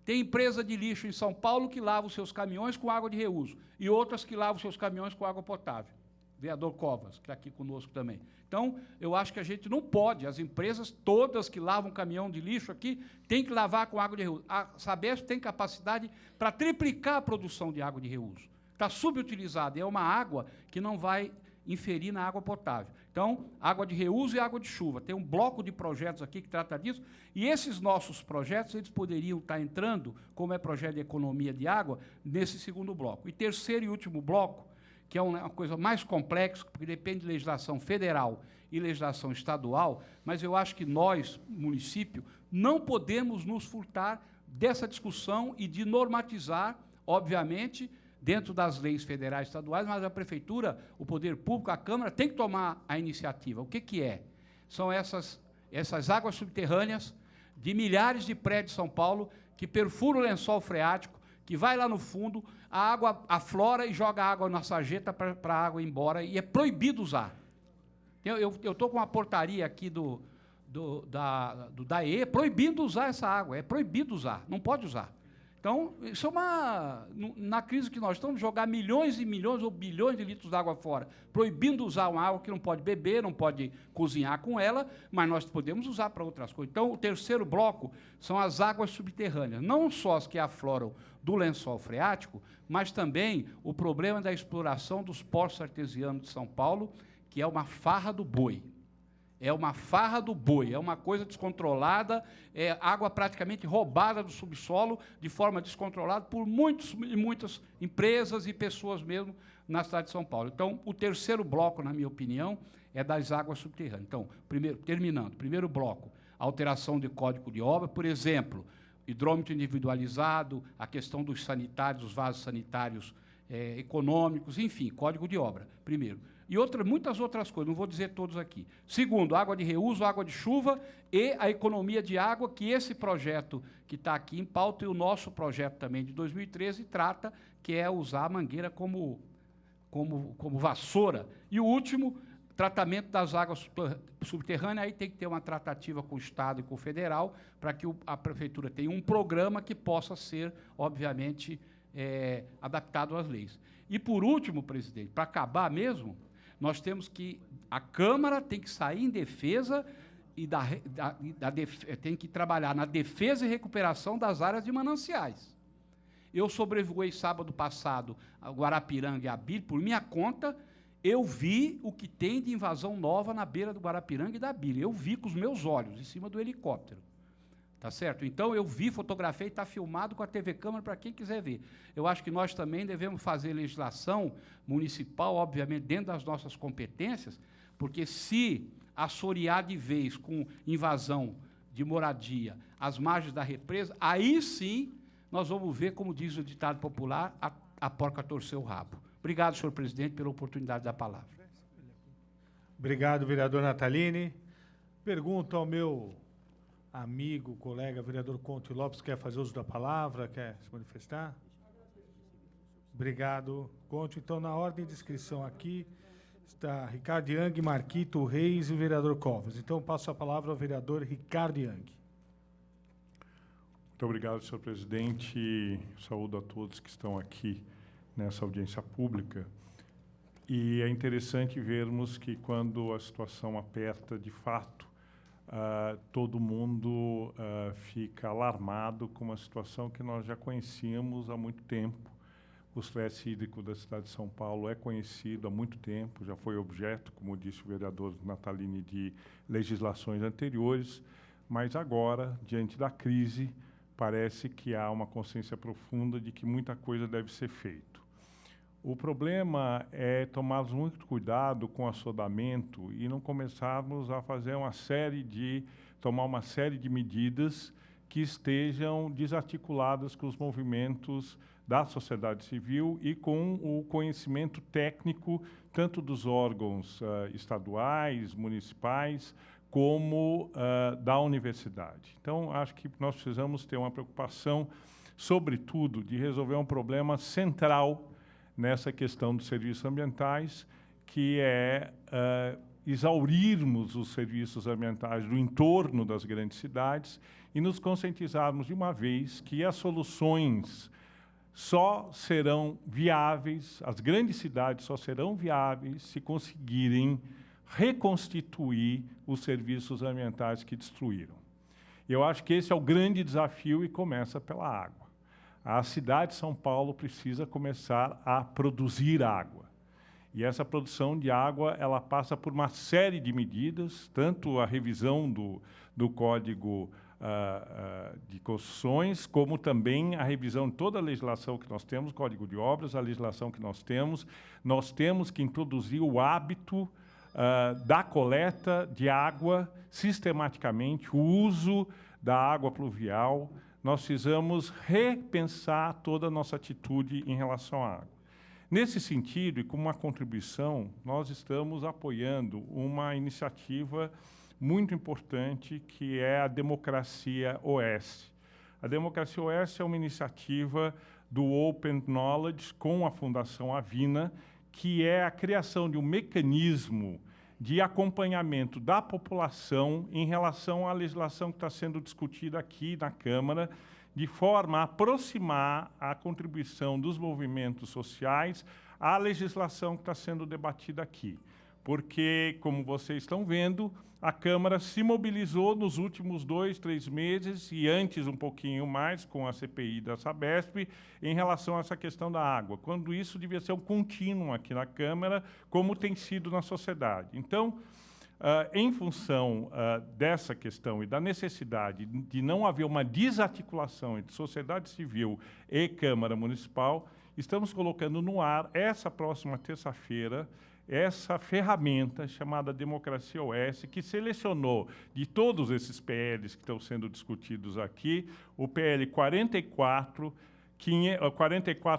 Tem empresa de lixo em São Paulo que lava os seus caminhões com água de reuso e outras que lavam os seus caminhões com água potável. Vereador Covas, que está aqui conosco também. Então, eu acho que a gente não pode, as empresas todas que lavam caminhão de lixo aqui, têm que lavar com água de reuso. A Sabesp tem capacidade para triplicar a produção de água de reuso. Está subutilizada, é uma água que não vai inferir na água potável. Então, água de reuso e água de chuva. Tem um bloco de projetos aqui que trata disso, e esses nossos projetos, eles poderiam estar entrando, como é projeto de economia de água, nesse segundo bloco. E terceiro e último bloco, que é uma coisa mais complexa, porque depende de legislação federal e legislação estadual, mas eu acho que nós, município, não podemos nos furtar dessa discussão e de normatizar, obviamente, dentro das leis federais e estaduais, mas a prefeitura, o poder público, a Câmara, tem que tomar a iniciativa. O que é? São essas águas subterrâneas de milhares de prédios de São Paulo que perfuram o lençol freático, que vai lá no fundo, a água aflora e joga água na sarjeta para a água ir embora, e é proibido usar. Eu estou com uma portaria aqui do DAE proibindo usar essa água, é proibido usar, não pode usar. Então, isso é na crise que nós estamos, jogar milhões e milhões ou bilhões de litros de água fora, proibindo usar uma água que não pode beber, não pode cozinhar com ela, mas nós podemos usar para outras coisas. Então, o terceiro bloco são as águas subterrâneas, não só as que afloram do lençol freático, mas também o problema da exploração dos poços artesianos de São Paulo, que é uma farra do boi. É uma farra do boi, é uma coisa descontrolada, é água praticamente roubada do subsolo, de forma descontrolada, por muitas empresas e pessoas mesmo na cidade de São Paulo. Então, o terceiro bloco, na minha opinião, é das águas subterrâneas. Então, primeiro bloco, alteração de Código de Obra, por exemplo, hidrômetro individualizado, a questão dos sanitários, dos vasos sanitários econômicos, enfim, Código de Obra, primeiro. E muitas outras coisas, não vou dizer todos aqui. Segundo, água de reuso, água de chuva e a economia de água, que esse projeto que está aqui em pauta e o nosso projeto também de 2013 trata, que é usar a mangueira como vassoura. E o último, tratamento das águas subterrâneas, aí tem que ter uma tratativa com o Estado e com o Federal, para que a Prefeitura tenha um programa que possa ser, obviamente, adaptado às leis. E, por último, presidente, para acabar mesmo, nós temos que, a Câmara tem que sair em defesa e tem que trabalhar na defesa e recuperação das áreas de mananciais. Eu sobrevoei sábado passado a Guarapiranga e a Bíblia por minha conta Eu vi o que tem de invasão nova na beira do Guarapiranga e da Bilha. Eu vi com os meus olhos, em cima do helicóptero. Tá certo? Então, eu vi, fotografei, está filmado com a TV Câmara para quem quiser ver. Eu acho que nós também devemos fazer legislação municipal, obviamente, dentro das nossas competências, porque se assorear de vez com invasão de moradia às margens da represa, aí sim nós vamos ver, como diz o ditado popular, a porca torcer o rabo. Obrigado, senhor presidente, pela oportunidade da palavra. Obrigado, vereador Natalini. Pergunto ao meu amigo, colega, vereador Conte Lopes, quer fazer uso da palavra, quer se manifestar? Obrigado, Conte. Então, na ordem de inscrição aqui, está Ricardo Yang, Marquito Reis e o vereador Covas. Então, passo a palavra ao vereador Ricardo Yang. Muito obrigado, senhor presidente. Saúdo a todos que estão aqui nessa audiência pública. E é interessante vermos que, quando a situação aperta, de fato, todo mundo fica alarmado com uma situação que nós já conhecíamos há muito tempo. O estresse hídrico da cidade de São Paulo é conhecido há muito tempo, já foi objeto, como disse o vereador Natalini, de legislações anteriores, mas agora, diante da crise, parece que há uma consciência profunda de que muita coisa deve ser feita. O problema é tomarmos muito cuidado com o assodamento e não começarmos a fazer tomar uma série de medidas que estejam desarticuladas com os movimentos da sociedade civil e com o conhecimento técnico tanto dos órgãos estaduais, municipais, como da universidade. Então, acho que nós precisamos ter uma preocupação, sobretudo, de resolver um problema central nessa questão dos serviços ambientais, que é exaurirmos os serviços ambientais do entorno das grandes cidades e nos conscientizarmos de uma vez que as soluções só serão viáveis, as grandes cidades só serão viáveis se conseguirem reconstituir os serviços ambientais que destruíram. Eu acho que esse é o grande desafio e começa pela água. A cidade de São Paulo precisa começar a produzir água. E essa produção de água, ela passa por uma série de medidas, tanto a revisão do Código de Construções, como também a revisão de toda a legislação que nós temos, Código de Obras, a legislação que nós temos. Nós temos que introduzir o hábito da coleta de água sistematicamente, o uso da água pluvial. Nós precisamos repensar toda a nossa atitude em relação à água. Nesse sentido, e como uma contribuição, nós estamos apoiando uma iniciativa muito importante, que é a Democracia OS. A Democracia OS é uma iniciativa do Open Knowledge com a Fundação Avina, que é a criação de um mecanismo de acompanhamento da população em relação à legislação que está sendo discutida aqui na Câmara, de forma a aproximar a contribuição dos movimentos sociais à legislação que está sendo debatida aqui. Porque, como vocês estão vendo, a Câmara se mobilizou nos últimos 2, 3 meses, e antes um pouquinho mais, com a CPI da Sabesp, em relação a essa questão da água, quando isso devia ser um contínuo aqui na Câmara, como tem sido na sociedade. Então, em função dessa questão e da necessidade de não haver uma desarticulação entre sociedade civil e Câmara Municipal, estamos colocando no ar, essa próxima terça-feira, essa ferramenta chamada Democracia OS, que selecionou de todos esses PLs que estão sendo discutidos aqui, o PL 44,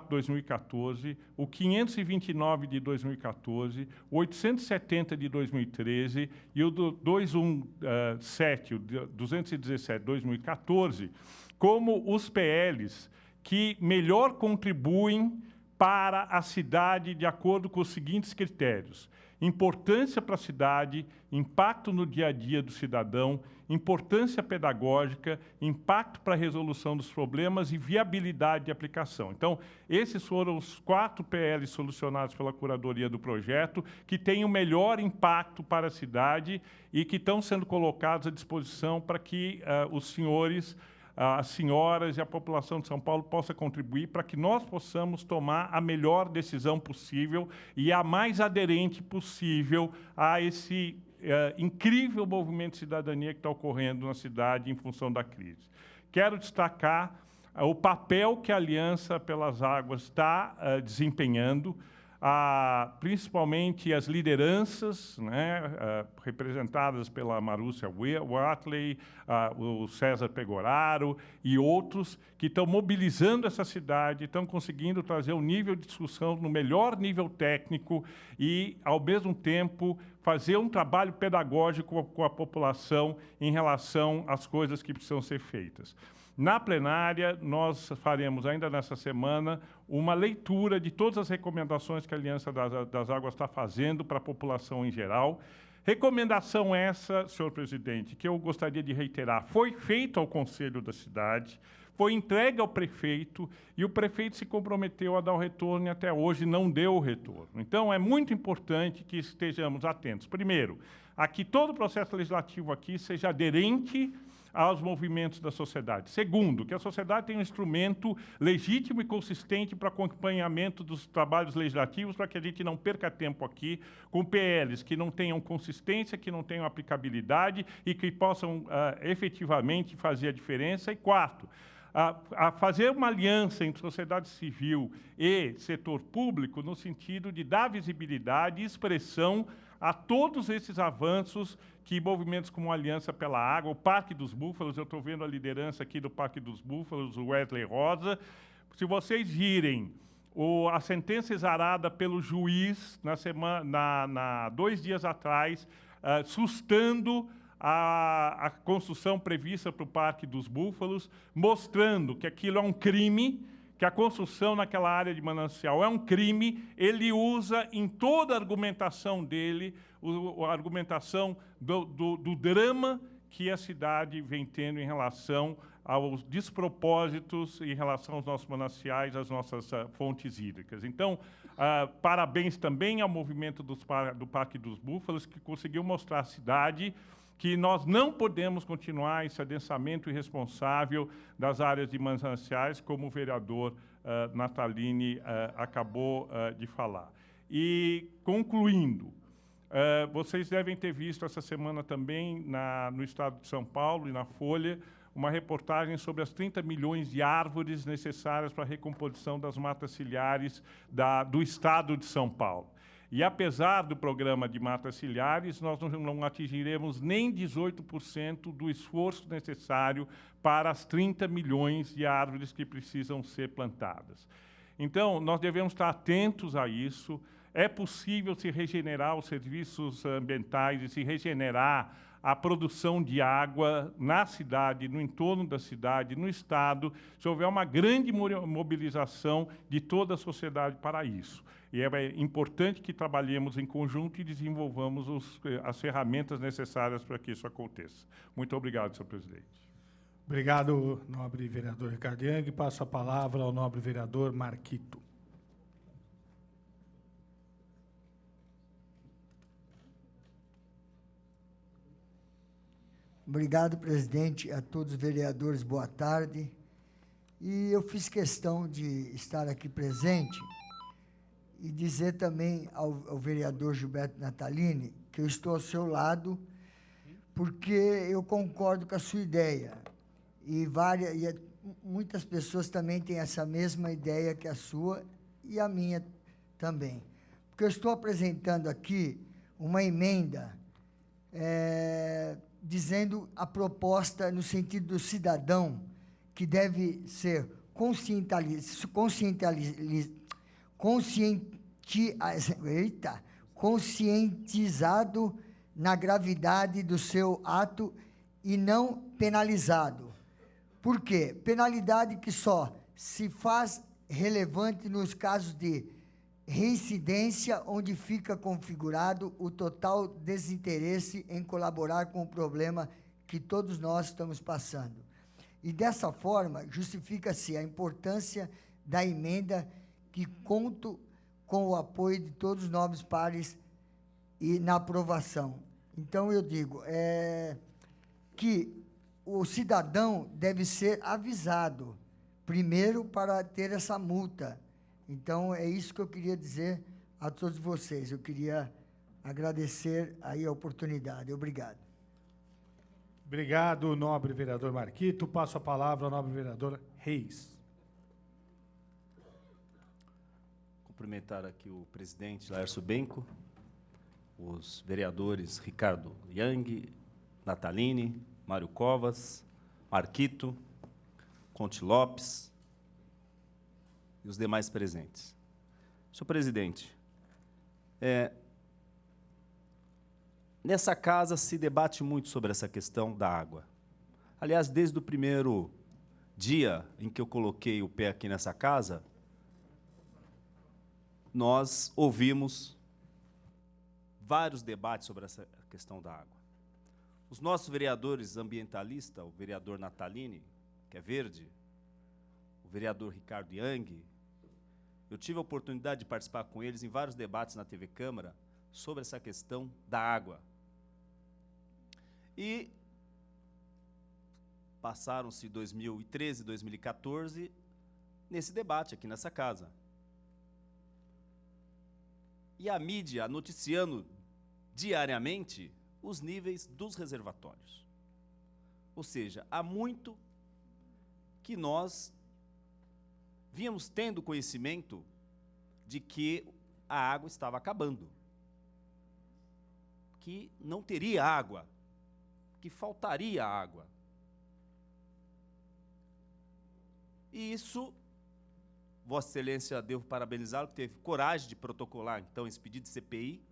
2014, o 529 de 2014, o 870 de 2013 e o 217, o 217 de 2014, como os PLs que melhor contribuem para a cidade de acordo com os seguintes critérios: importância para a cidade, impacto no dia a dia do cidadão, importância pedagógica, impacto para a resolução dos problemas e viabilidade de aplicação. Então, esses foram os 4 PLs solucionados pela curadoria do projeto, que têm o melhor impacto para a cidade e que estão sendo colocados à disposição para que os senhores as senhoras e a população de São Paulo possa contribuir para que nós possamos tomar a melhor decisão possível e a mais aderente possível a esse incrível movimento de cidadania que está ocorrendo na cidade em função da crise. Quero destacar o papel que a Aliança pelas Águas está desempenhando, principalmente as lideranças, né, representadas pela Marúcia Watley, o César Pegoraro e outros, que estão mobilizando essa cidade, estão conseguindo trazer um nível de discussão no melhor nível técnico e, ao mesmo tempo, fazer um trabalho pedagógico com a população em relação às coisas que precisam ser feitas. Na plenária, nós faremos, ainda nessa semana, uma leitura de todas as recomendações que a Aliança das Águas está fazendo para a população em geral. Recomendação essa, senhor presidente, que eu gostaria de reiterar, foi feita ao Conselho da cidade, foi entregue ao prefeito, e o prefeito se comprometeu a dar o retorno e até hoje não deu o retorno. Então, é muito importante que estejamos atentos. Primeiro, a que todo o processo legislativo aqui seja aderente aos movimentos da sociedade. Segundo, que a sociedade tenha um instrumento legítimo e consistente para acompanhamento dos trabalhos legislativos, para que a gente não perca tempo aqui com PLs que não tenham consistência, que não tenham aplicabilidade e que possam efetivamente fazer a diferença. E quarto, a fazer uma aliança entre sociedade civil e setor público no sentido de dar visibilidade e expressão a todos esses avanços que movimentos como a Aliança pela Água, o Parque dos Búfalos, eu estou vendo a liderança aqui do Parque dos Búfalos, o Wesley Rosa. Se vocês virem a sentença exarada pelo juiz 2 dias atrás, sustando a construção prevista para o Parque dos Búfalos, mostrando que aquilo é um crime, que a construção naquela área de manancial é um crime, ele usa em toda a argumentação dele, a argumentação do drama que a cidade vem tendo em relação aos despropósitos em relação aos nossos mananciais, às nossas fontes hídricas. Então, parabéns também ao movimento do Parque dos Búfalos, que conseguiu mostrar à cidade que nós não podemos continuar esse adensamento irresponsável das áreas de mananciais, como o vereador Nataline acabou de falar. E, concluindo, vocês devem ter visto essa semana também, no Estado de São Paulo e na Folha, uma reportagem sobre as 30 milhões de árvores necessárias para a recomposição das matas ciliares do Estado de São Paulo. E, apesar do programa de matas ciliares, nós não atingiremos nem 18% do esforço necessário para as 30 milhões de árvores que precisam ser plantadas. Então, nós devemos estar atentos a isso. É possível se regenerar os serviços ambientais e se regenerar a produção de água na cidade, no entorno da cidade, no Estado, se houver uma grande mobilização de toda a sociedade para isso. E é importante que trabalhemos em conjunto e desenvolvamos as ferramentas necessárias para que isso aconteça. Muito obrigado, senhor presidente. Obrigado, nobre vereador Ricardo Yang. Passo a palavra ao nobre vereador Marquito. Obrigado, presidente, a todos os vereadores, boa tarde. E eu fiz questão de estar aqui presente e dizer também ao vereador Gilberto Nataline que eu estou ao seu lado, porque eu concordo com a sua ideia. E muitas pessoas também têm essa mesma ideia que a sua e a minha também. Porque eu estou apresentando aqui uma emenda dizendo a proposta no sentido do cidadão que deve ser conscientizado na gravidade do seu ato e não penalizado. Por quê? Penalidade que só se faz relevante nos casos de reincidência, onde fica configurado o total desinteresse em colaborar com o problema que todos nós estamos passando. E, dessa forma, justifica-se a importância da emenda que conto com o apoio de todos os nobres pares e na aprovação. Então, eu digo que o cidadão deve ser avisado primeiro para ter essa multa. Então, é isso que eu queria dizer a todos vocês. Eu queria agradecer aí a oportunidade. Obrigado. Obrigado, nobre vereador Marquito. Passo a palavra ao nobre vereador Reis. Cumprimentar aqui o presidente Laércio Benco, os vereadores Ricardo Yang, Natalini, Mário Covas, Marquito, Conte Lopes e os demais presentes. Senhor presidente, nessa casa se debate muito sobre essa questão da água. Aliás, desde o primeiro dia em que eu coloquei o pé aqui nessa casa, nós ouvimos vários debates sobre essa questão da água. Os nossos vereadores ambientalistas, o vereador Natalini, que é verde, o vereador Ricardo Yang, eu tive a oportunidade de participar com eles em vários debates na TV Câmara sobre essa questão da água. E passaram-se 2013, 2014, nesse debate aqui nessa casa. E a mídia noticiando diariamente os níveis dos reservatórios. Ou seja, há muito que nós vínhamos tendo conhecimento de que a água estava acabando, que não teria água, que faltaria água. E isso, Vossa Excelência, devo parabenizá-lo, que teve coragem de protocolar, então, esse pedido de CPI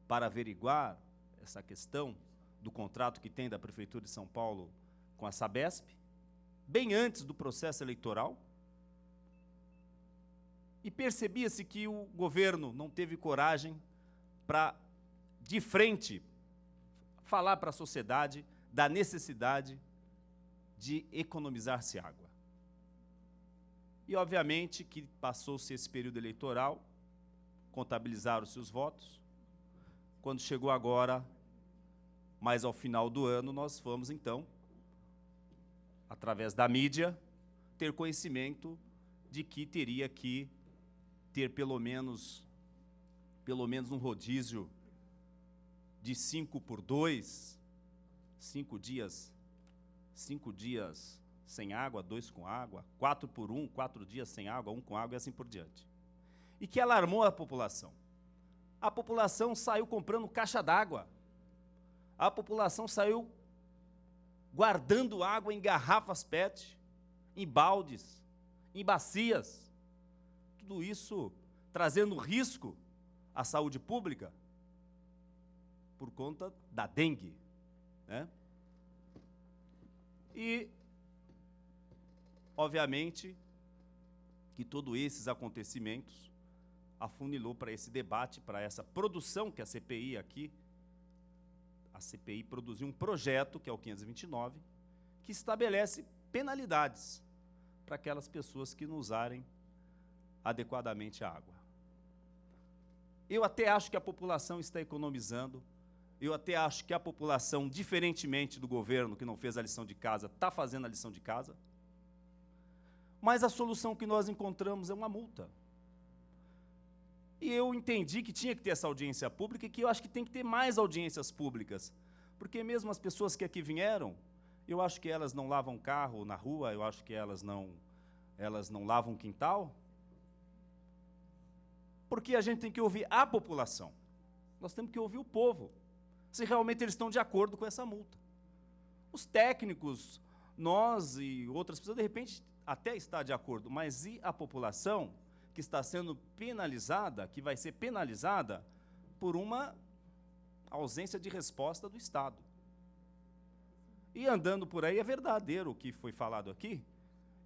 para averiguar essa questão do contrato que tem da Prefeitura de São Paulo com a Sabesp, bem antes do processo eleitoral, e percebia-se que o governo não teve coragem para, de frente, falar para a sociedade da necessidade de economizar-se água. E, obviamente, que passou-se esse período eleitoral, contabilizaram-se os votos. Quando chegou agora, mais ao final do ano, nós fomos, então, através da mídia, ter conhecimento de que teria que ter pelo menos um rodízio de 5x2, 5 dias sem água, 2 com água, 4x1, 4 dias sem água, 1 com água e assim por diante. E que alarmou a população. A população saiu comprando caixa d'água. A população saiu guardando água em garrafas PET, em baldes, em bacias. Tudo isso trazendo risco à saúde pública por conta da dengue, né? E, obviamente, que todos esses acontecimentos afunilou para esse debate, para essa produção que a CPI aqui, a CPI produziu um projeto, que é o 529, que estabelece penalidades para aquelas pessoas que não usarem adequadamente a água. Eu até acho que a população está economizando, eu até acho que a população, diferentemente do governo que não fez a lição de casa, está fazendo a lição de casa, mas a solução que nós encontramos é uma multa. E eu entendi que tinha que ter essa audiência pública e que eu acho que tem que ter mais audiências públicas, porque mesmo as pessoas que aqui vieram, eu acho que elas não lavam carro na rua, eu acho que elas não lavam quintal, porque a gente tem que ouvir a população. Nós temos que ouvir o povo, se realmente eles estão de acordo com essa multa. Os técnicos, nós e outras pessoas, de repente, até está de acordo, mas e a população que está sendo penalizada, que vai ser penalizada por uma ausência de resposta do Estado? E andando por aí, é verdadeiro o que foi falado aqui,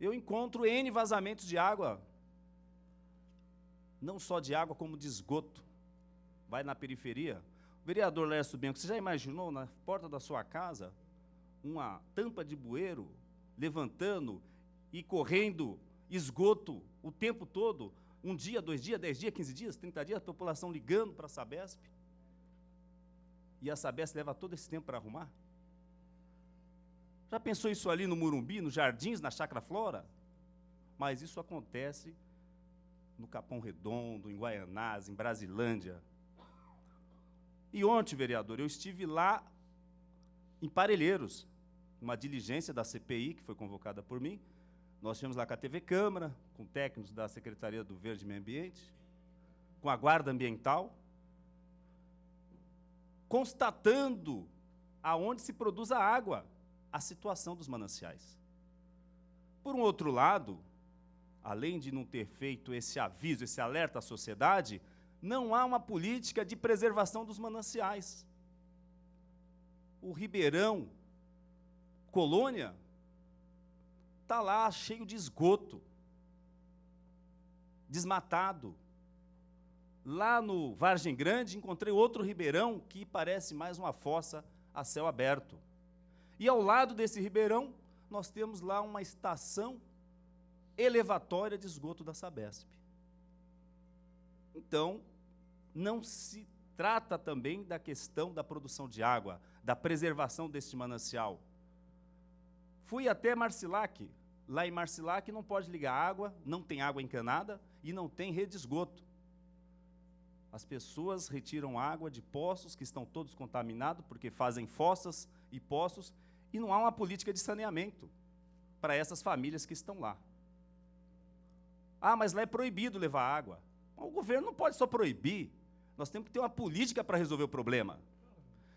eu encontro N vazamentos de água, não só de água, como de esgoto. Vai na periferia. O vereador Laércio Benco, você já imaginou na porta da sua casa uma tampa de bueiro levantando e correndo esgoto o tempo todo, 1 dia, 2 dias, 10 dias, 15 dias, 30 dias, a população ligando para a Sabesp? E a Sabesp leva todo esse tempo para arrumar? Já pensou isso ali no Morumbi, nos Jardins, na Chácara Flora? Mas isso acontece no Capão Redondo, em Guaianás, em Brasilândia. E ontem, vereador, eu estive lá em Parelheiros, uma diligência da CPI, que foi convocada por mim. Nós estivemos lá com a TV Câmara, com técnicos da Secretaria do Verde e Meio Ambiente, com a Guarda Ambiental, constatando aonde se produz a água, a situação dos mananciais. Por um outro lado, além de não ter feito esse aviso, esse alerta à sociedade, não há uma política de preservação dos mananciais. O Ribeirão Colônia está lá cheio de esgoto, desmatado. Lá no Vargem Grande encontrei outro ribeirão que parece mais uma fossa a céu aberto. E ao lado desse ribeirão, nós temos lá uma estação elevatória de esgoto da Sabesp. Então, não se trata também da questão da produção de água, da preservação deste manancial. Fui até Marcilac. Lá em Marcilac não pode ligar água, não tem água encanada e não tem rede de esgoto. As pessoas retiram água de poços que estão todos contaminados, porque fazem fossas e poços, e não há uma política de saneamento para essas famílias que estão lá. Ah, mas lá é proibido levar água. O governo não pode só proibir, nós temos que ter uma política para resolver o problema.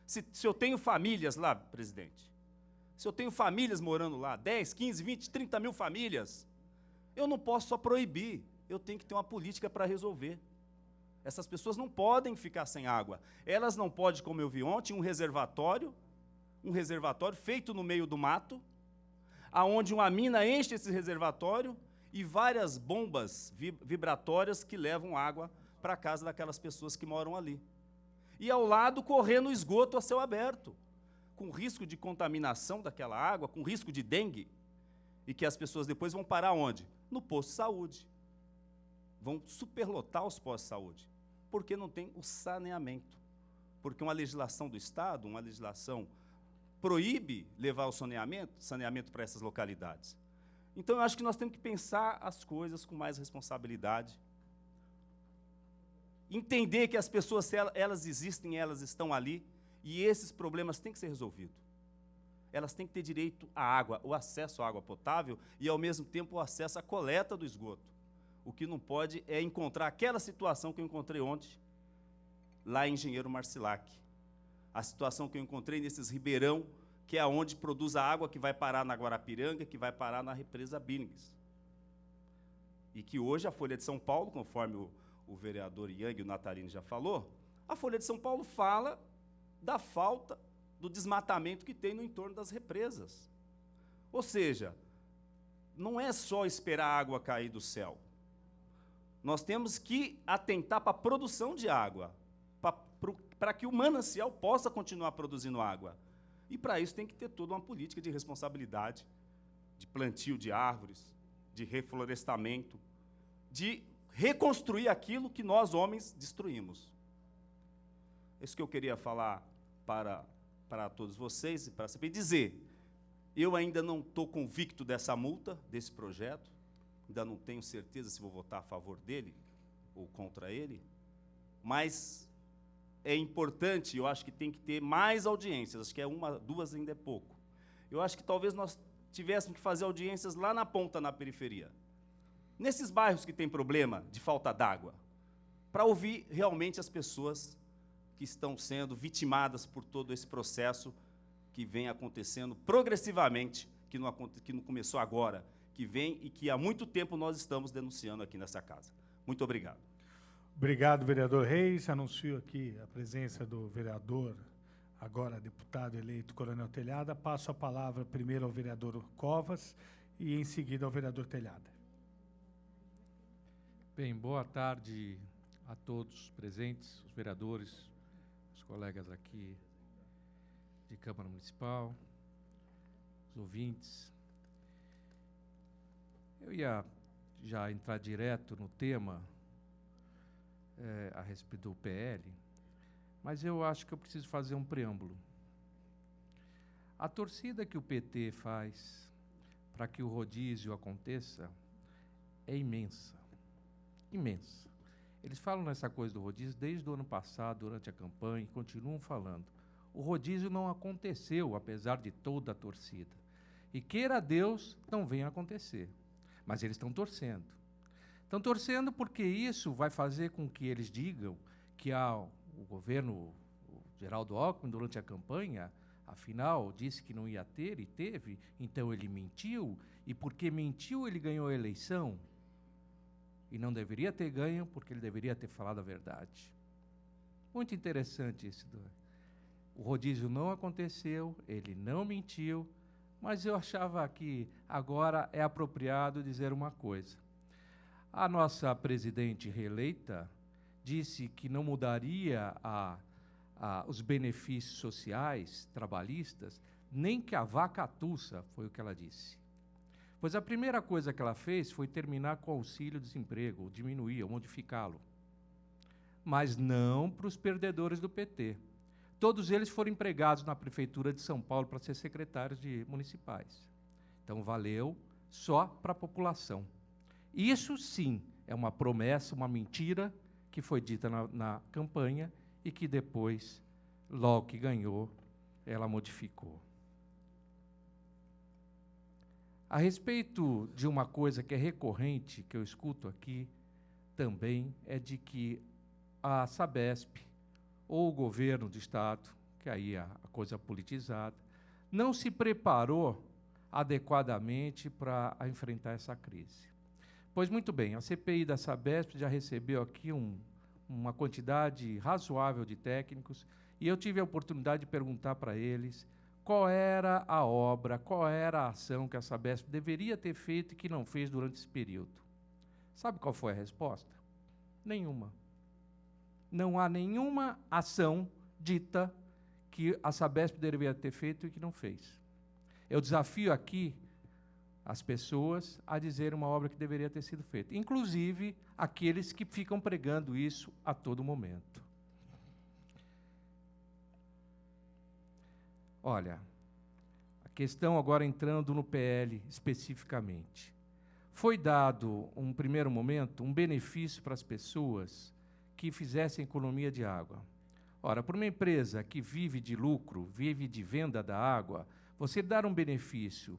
Se eu tenho famílias lá, presidente, se eu tenho famílias morando lá, 10, 15, 20, 30 mil famílias, eu não posso só proibir, eu tenho que ter uma política para resolver. Essas pessoas não podem ficar sem água. Elas não podem, como eu vi ontem, um reservatório feito no meio do mato, aonde uma mina enche esse reservatório e várias bombas vibratórias que levam água para a casa daquelas pessoas que moram ali. E ao lado correndo o esgoto a céu aberto, com risco de contaminação daquela água, com risco de dengue, e que as pessoas depois vão parar onde? No posto de saúde. Vão superlotar os postos de saúde, porque não tem o saneamento. Porque uma legislação do Estado, uma legislação proíbe levar o saneamento para essas localidades. Então, eu acho que nós temos que pensar as coisas com mais responsabilidade. Entender que as pessoas, elas existem, elas estão ali, e esses problemas têm que ser resolvidos. Elas têm que ter direito à água, o acesso à água potável e, ao mesmo tempo, o acesso à coleta do esgoto. O que não pode é encontrar aquela situação que eu encontrei ontem, lá em Engenheiro Marcilac. A situação que eu encontrei nesses ribeirão, que é onde produz a água que vai parar na Guarapiranga, que vai parar na represa Billings. E que hoje a Folha de São Paulo, conforme o vereador Yang e o Natalino já falou, a Folha de São Paulo fala da falta do desmatamento que tem no entorno das represas. Ou seja, não é só esperar a água cair do céu. Nós temos que atentar para a produção de água, para que o manancial possa continuar produzindo água. E, para isso, tem que ter toda uma política de responsabilidade, de plantio de árvores, de reflorestamento, de reconstruir aquilo que nós, homens, destruímos. Isso que eu queria falar para todos vocês e para saber dizer. Eu ainda não estou convicto dessa multa, desse projeto, ainda não tenho certeza se vou votar a favor dele ou contra ele, mas é importante, eu acho que tem que ter mais audiências, acho que uma, duas ainda é pouco. Eu acho que talvez nós tivéssemos que fazer audiências lá na ponta, na periferia, nesses bairros que tem problema de falta d'água, para ouvir realmente as pessoas que estão sendo vitimadas por todo esse processo que vem acontecendo progressivamente, que não começou agora, que vem e que há muito tempo nós estamos denunciando aqui nessa casa. Muito obrigado. Obrigado, vereador Reis. Anuncio aqui a presença do vereador, agora deputado eleito Coronel Telhada. Passo a palavra primeiro ao vereador Covas e, em seguida, ao vereador Telhada. Bem, boa tarde a todos presentes, os vereadores, os colegas aqui de Câmara Municipal, os ouvintes. Eu ia já entrar direto no tema a respeito do PL, mas eu acho que eu preciso fazer um preâmbulo. A torcida que o PT faz para que o rodízio aconteça é imensa, imensa. Eles falam nessa coisa do rodízio desde o ano passado, durante a campanha, e continuam falando. O rodízio não aconteceu, apesar de toda a torcida. E queira Deus, não venha acontecer. Mas eles estão torcendo. Estão torcendo porque isso vai fazer com que eles digam que o governo, o Geraldo Alckmin, durante a campanha, afinal, disse que não ia ter e teve, então ele mentiu, e porque mentiu ele ganhou a eleição. E não deveria ter ganho, porque ele deveria ter falado a verdade. Muito interessante isso. O rodízio não aconteceu, ele não mentiu, mas eu achava que agora é apropriado dizer uma coisa. A nossa presidente reeleita disse que não mudaria os benefícios sociais, trabalhistas, nem que a vaca tussa, foi o que ela disse. Pois a primeira coisa que ela fez foi terminar com o auxílio-desemprego, diminuir, ou modificá-lo. Mas não para os perdedores do PT. Todos eles foram empregados na Prefeitura de São Paulo para ser secretários municipais. Então, valeu só para a população. Isso, sim, é uma promessa, uma mentira, que foi dita na campanha e que depois, logo que ganhou, ela modificou. A respeito de uma coisa que é recorrente, que eu escuto aqui também, é de que a Sabesp, ou o governo do Estado, que aí é a coisa politizada, não se preparou adequadamente para enfrentar essa crise. Pois, muito bem, a CPI da Sabesp já recebeu aqui uma quantidade razoável de técnicos, e eu tive a oportunidade de perguntar para eles qual era a obra, qual era a ação que a Sabesp deveria ter feito e que não fez durante esse período. Sabe qual foi a resposta? Nenhuma. Não há nenhuma ação dita que a Sabesp deveria ter feito e que não fez. Eu desafio aqui as pessoas a dizer uma obra que deveria ter sido feita, inclusive aqueles que ficam pregando isso a todo momento. Olha, a questão agora entrando no PL especificamente. Foi dado, um primeiro momento, um benefício para as pessoas que fizessem economia de água. Ora, para uma empresa que vive de lucro, vive de venda da água, você dar um benefício,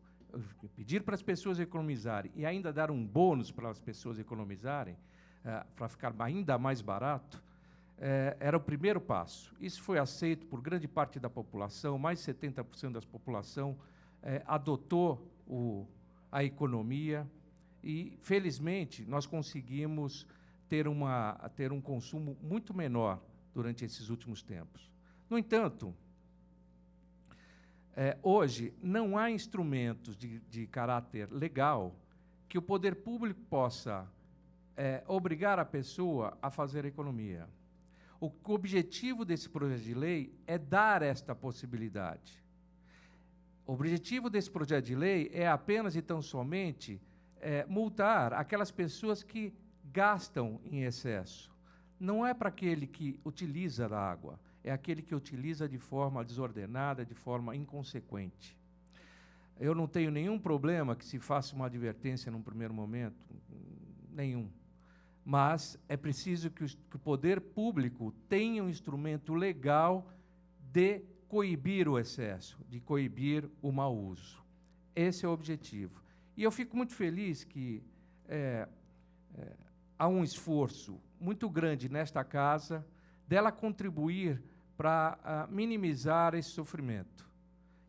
pedir para as pessoas economizarem e ainda dar um bônus para as pessoas economizarem, para ficar ainda mais barato, era o primeiro passo. Isso foi aceito por grande parte da população, mais de 70% da população adotou a economia e, felizmente, nós conseguimos ter um consumo muito menor durante esses últimos tempos. No entanto, hoje não há instrumentos de caráter legal que o poder público possa obrigar a pessoa a fazer economia. O objetivo desse projeto de lei é dar esta possibilidade. O objetivo desse projeto de lei é apenas e tão somente multar aquelas pessoas que gastam em excesso. Não é para aquele que utiliza a água, é aquele que utiliza de forma desordenada, de forma inconsequente. Eu não tenho nenhum problema que se faça uma advertência num primeiro momento, nenhum. Mas é preciso que o poder público tenha um instrumento legal de coibir o excesso, de coibir o mau uso. Esse é o objetivo. E eu fico muito feliz que há um esforço muito grande nesta casa dela contribuir para minimizar esse sofrimento.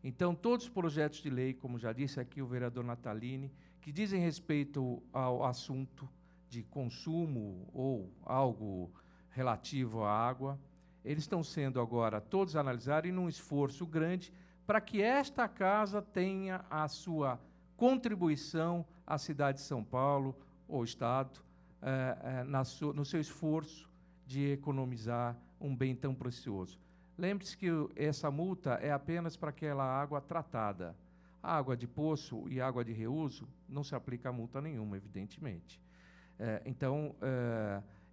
Então, todos os projetos de lei, como já disse aqui o vereador Natalini, que dizem respeito ao assunto de consumo ou algo relativo à água, eles estão sendo agora todos analisados num esforço grande para que esta casa tenha a sua contribuição à cidade de São Paulo, ou Estado, no seu esforço de economizar um bem tão precioso. Lembre-se que essa multa é apenas para aquela água tratada. A água de poço e água de reuso não se aplica a multa nenhuma, evidentemente.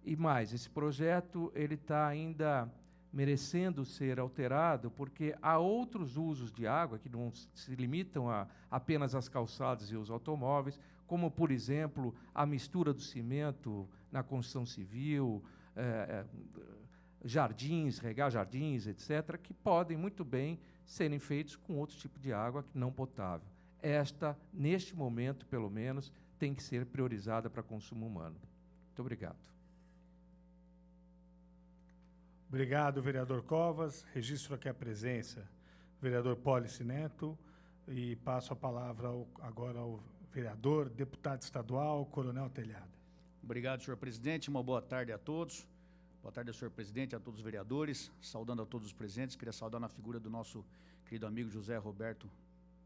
E mais, esse projeto ele está ainda merecendo ser alterado, porque há outros usos de água que não se limitam a apenas às calçadas e os automóveis, como, por exemplo, a mistura do cimento na construção civil, jardins, regar jardins, etc., que podem muito bem serem feitos com outro tipo de água não potável. Esta, neste momento, pelo menos, tem que ser priorizada para consumo humano. Muito obrigado. Obrigado, vereador Covas. Registro aqui a presença do vereador Pólice Neto e passo a palavra agora ao vereador, deputado estadual, Coronel Telhada. Obrigado, senhor presidente. Uma boa tarde a todos. Boa tarde, senhor presidente, a todos os vereadores. Saudando a todos os presentes, queria saudar na figura do nosso querido amigo José Roberto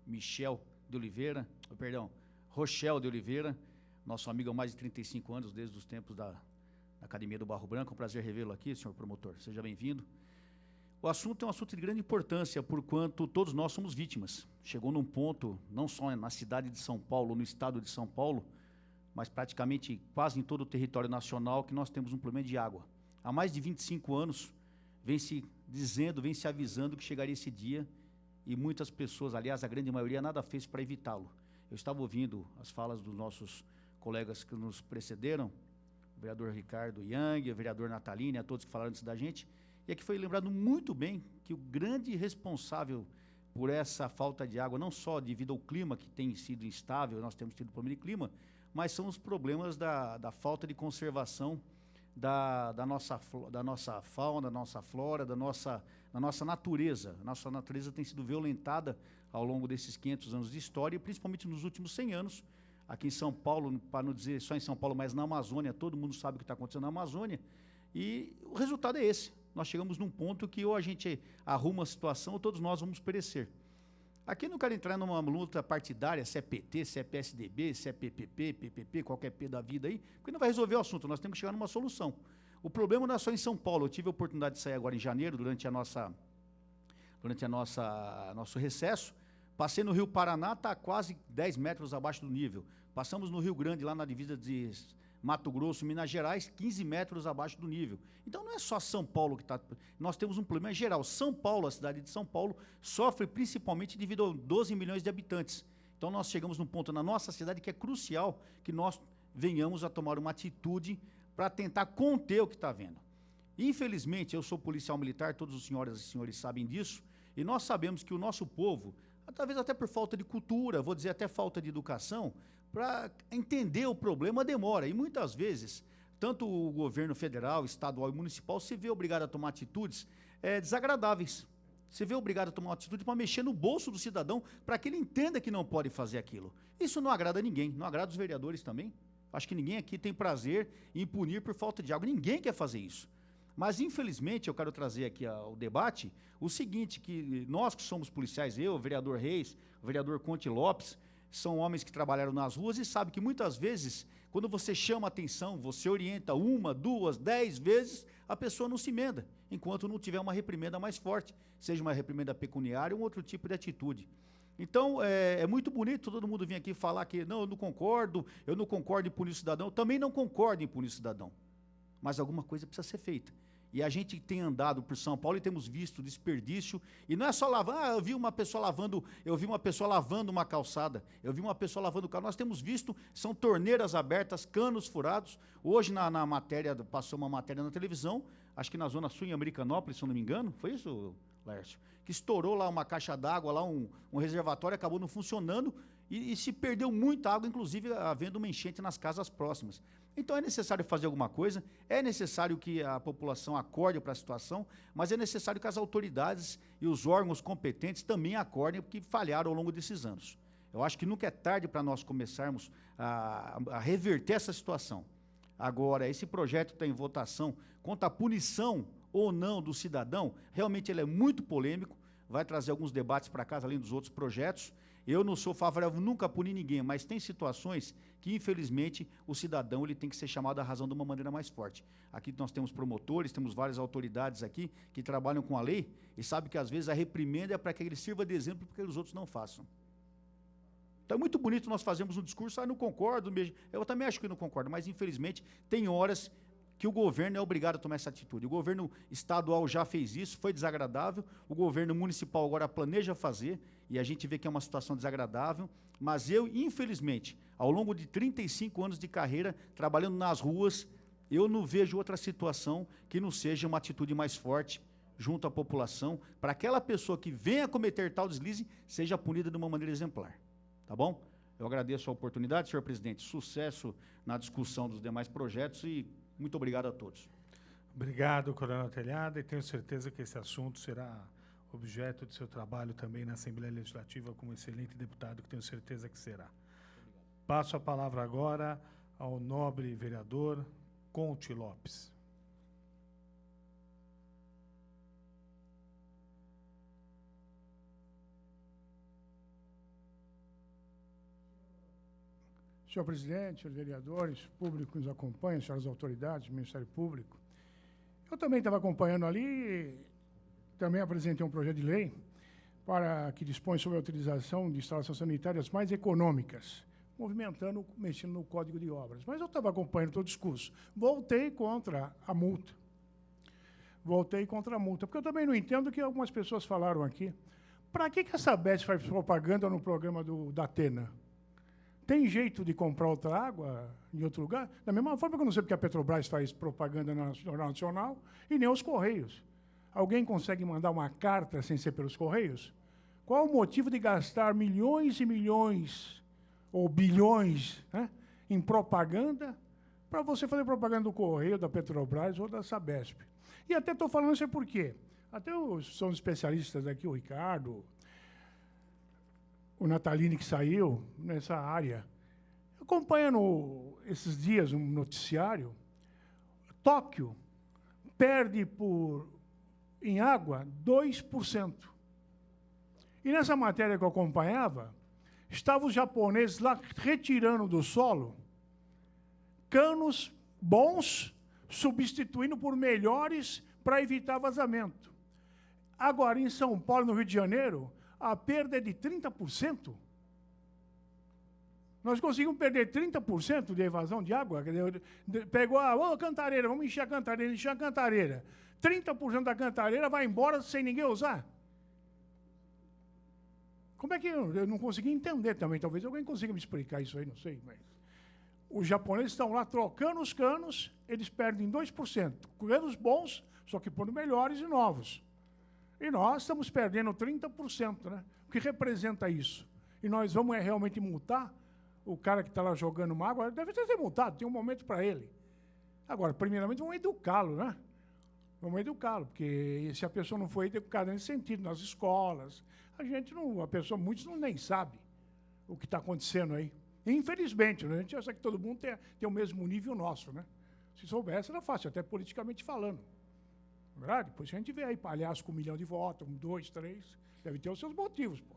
Michel de Oliveira, Rochel de Oliveira, nosso amigo há mais de 35 anos, desde os tempos da Academia do Barro Branco. É um prazer revê-lo aqui, senhor promotor. Seja bem-vindo. O assunto é um assunto de grande importância, porquanto todos nós somos vítimas. Chegou num ponto, não só na cidade de São Paulo, no estado de São Paulo, mas praticamente quase em todo o território nacional, que nós temos um problema de água. Há mais de 25 anos, vem se dizendo, vem se avisando que chegaria esse dia, e muitas pessoas, aliás, a grande maioria, nada fez para evitá-lo. Eu estava ouvindo as falas dos nossos colegas que nos precederam, o vereador Ricardo Yang, o vereador Natalini, a todos que falaram antes da gente, e aqui foi lembrado muito bem que o grande responsável por essa falta de água, não só devido ao clima que tem sido instável, nós temos tido problema de clima, mas são os problemas da falta de conservação da nossa fauna, da nossa flora, da nossa natureza. A nossa natureza tem sido violentada ao longo desses 500 anos de história, principalmente nos últimos 100 anos, aqui em São Paulo, para não dizer só em São Paulo, mas na Amazônia, todo mundo sabe o que está acontecendo na Amazônia, e o resultado é esse. Nós chegamos num ponto que ou a gente arruma a situação ou todos nós vamos perecer. Aqui eu não quero entrar numa luta partidária, se é PT, se é PSDB, se é PPP, PPP, qualquer P da vida aí, porque não vai resolver o assunto, nós temos que chegar numa solução. O problema não é só em São Paulo. Eu tive a oportunidade de sair agora em janeiro, durante nosso recesso. Passei no Rio Paraná, está quase 10 metros abaixo do nível. Passamos no Rio Grande, lá na divisa de Mato Grosso, Minas Gerais, 15 metros abaixo do nível. Então não é só São Paulo que está... Nós temos um problema geral. São Paulo, a cidade de São Paulo, sofre principalmente devido a 12 milhões de habitantes. Então nós chegamos num ponto na nossa cidade que é crucial que nós venhamos a tomar uma atitude para tentar conter o que está havendo. Infelizmente, eu sou policial militar, todos os senhoras e senhores sabem disso, e nós sabemos que o nosso povo, talvez até por falta de cultura, vou dizer até falta de educação, para entender o problema demora. E muitas vezes, tanto o governo federal, estadual e municipal se vê obrigado a tomar atitudes desagradáveis. Se vê obrigado a tomar uma atitude para mexer no bolso do cidadão, para que ele entenda que não pode fazer aquilo. Isso não agrada a ninguém, não agrada os vereadores também. Acho que ninguém aqui tem prazer em punir por falta de água. Ninguém quer fazer isso. Mas, infelizmente, eu quero trazer aqui ao debate o seguinte, que nós que somos policiais, eu, o vereador Reis, o vereador Conte Lopes, são homens que trabalharam nas ruas e sabem que muitas vezes, quando você chama a atenção, você orienta 1, 2, 10 vezes, a pessoa não se emenda, enquanto não tiver uma reprimenda mais forte, seja uma reprimenda pecuniária ou um outro tipo de atitude. Então, é muito bonito todo mundo vir aqui falar que, não, eu não concordo em punir o cidadão. Eu também não concordo em punir o cidadão. Mas alguma coisa precisa ser feita. E a gente tem andado por São Paulo e temos visto desperdício. E não é só lavar, eu vi uma pessoa lavando uma calçada, eu vi uma pessoa lavando o carro. Nós temos visto, são torneiras abertas, canos furados. Hoje, na matéria, passou uma matéria na televisão, acho que na Zona Sul, em Americanópolis, se eu não me engano, foi isso, Lércio? Que estourou lá uma caixa d'água, lá um reservatório, acabou não funcionando e se perdeu muita água, inclusive havendo uma enchente nas casas próximas. Então é necessário fazer alguma coisa, é necessário que a população acorde para a situação, mas é necessário que as autoridades e os órgãos competentes também acordem, porque falharam ao longo desses anos. Eu acho que nunca é tarde para nós começarmos a reverter essa situação. Agora, esse projeto está em votação quanto à punição ou não do cidadão, realmente ele é muito polêmico, vai trazer alguns debates para casa, além dos outros projetos. Eu não sou favorável nunca a punir ninguém, mas tem situações que, infelizmente, o cidadão ele tem que ser chamado à razão de uma maneira mais forte. Aqui nós temos promotores, temos várias autoridades aqui que trabalham com a lei e sabem que, às vezes, a reprimenda é para que ele sirva de exemplo para que os outros não façam. Então é muito bonito nós fazemos um discurso, não concordo mesmo. Eu também acho que não concordo, mas, infelizmente, tem horas que o governo é obrigado a tomar essa atitude. O governo estadual já fez isso, foi desagradável, o governo municipal agora planeja fazer, e a gente vê que é uma situação desagradável, mas eu, infelizmente, ao longo de 35 anos de carreira, trabalhando nas ruas, eu não vejo outra situação que não seja uma atitude mais forte junto à população, para aquela pessoa que venha cometer tal deslize, seja punida de uma maneira exemplar. Tá bom? Eu agradeço a oportunidade, senhor presidente. Sucesso na discussão dos demais projetos e muito obrigado a todos. Obrigado, coronel Telhada, e tenho certeza que esse assunto será objeto de seu trabalho também na Assembleia Legislativa, como excelente deputado, que tenho certeza que será. Passo a palavra agora ao nobre vereador Conte Lopes. Senhor presidente, senhores vereadores, público que nos acompanha, senhoras autoridades, Ministério Público. Eu também estava acompanhando ali, também apresentei um projeto de lei para que dispõe sobre a utilização de instalações sanitárias mais econômicas, movimentando, mexendo no Código de Obras. Mas eu estava acompanhando todo o discurso. Voltei contra a multa. Porque eu também não entendo o que algumas pessoas falaram aqui. Para que a Sabesp faz propaganda no programa da Atena? Tem jeito de comprar outra água em outro lugar? Da mesma forma que eu não sei porque a Petrobras faz propaganda na Jornal Nacional e nem os Correios. Alguém consegue mandar uma carta sem ser pelos Correios? Qual o motivo de gastar milhões e milhões, ou bilhões, né, em propaganda, para você fazer propaganda do Correio, da Petrobras ou da Sabesp? E até estou falando isso por quê? Até são especialistas aqui, o Ricardo, o Natalini, que saiu nessa área, acompanhando esses dias um noticiário, Tóquio perde em água 2%. E nessa matéria que eu acompanhava, estavam os japoneses lá retirando do solo canos bons, substituindo por melhores para evitar vazamento. Agora, em São Paulo, no Rio de Janeiro, a perda é de 30%. Nós conseguimos perder 30% de evasão de água. Pegou a cantareira, vamos encher a cantareira. 30% da cantareira vai embora sem ninguém usar. Como é que eu não consegui entender também? Talvez alguém consiga me explicar isso aí, não sei. Mas os japoneses estão lá trocando os canos, eles perdem 2%. Canos bons, só que por melhores e novos. E nós estamos perdendo 30%, né? O que representa isso? E nós vamos realmente multar o cara que está lá jogando uma água? Deve ser multado, tem um momento para ele. Agora, primeiramente, vamos educá-lo, né? Vamos educá-lo, porque se a pessoa não foi educada nesse sentido, nas escolas, muitos nem sabem o que está acontecendo aí. Infelizmente, né? A gente acha que todo mundo tem o mesmo nível nosso, né? Se soubesse, era fácil, até politicamente falando. Verdade? Depois a gente vê aí palhaço com 1 milhão de votos, 1, 2, 3, deve ter os seus motivos, pô.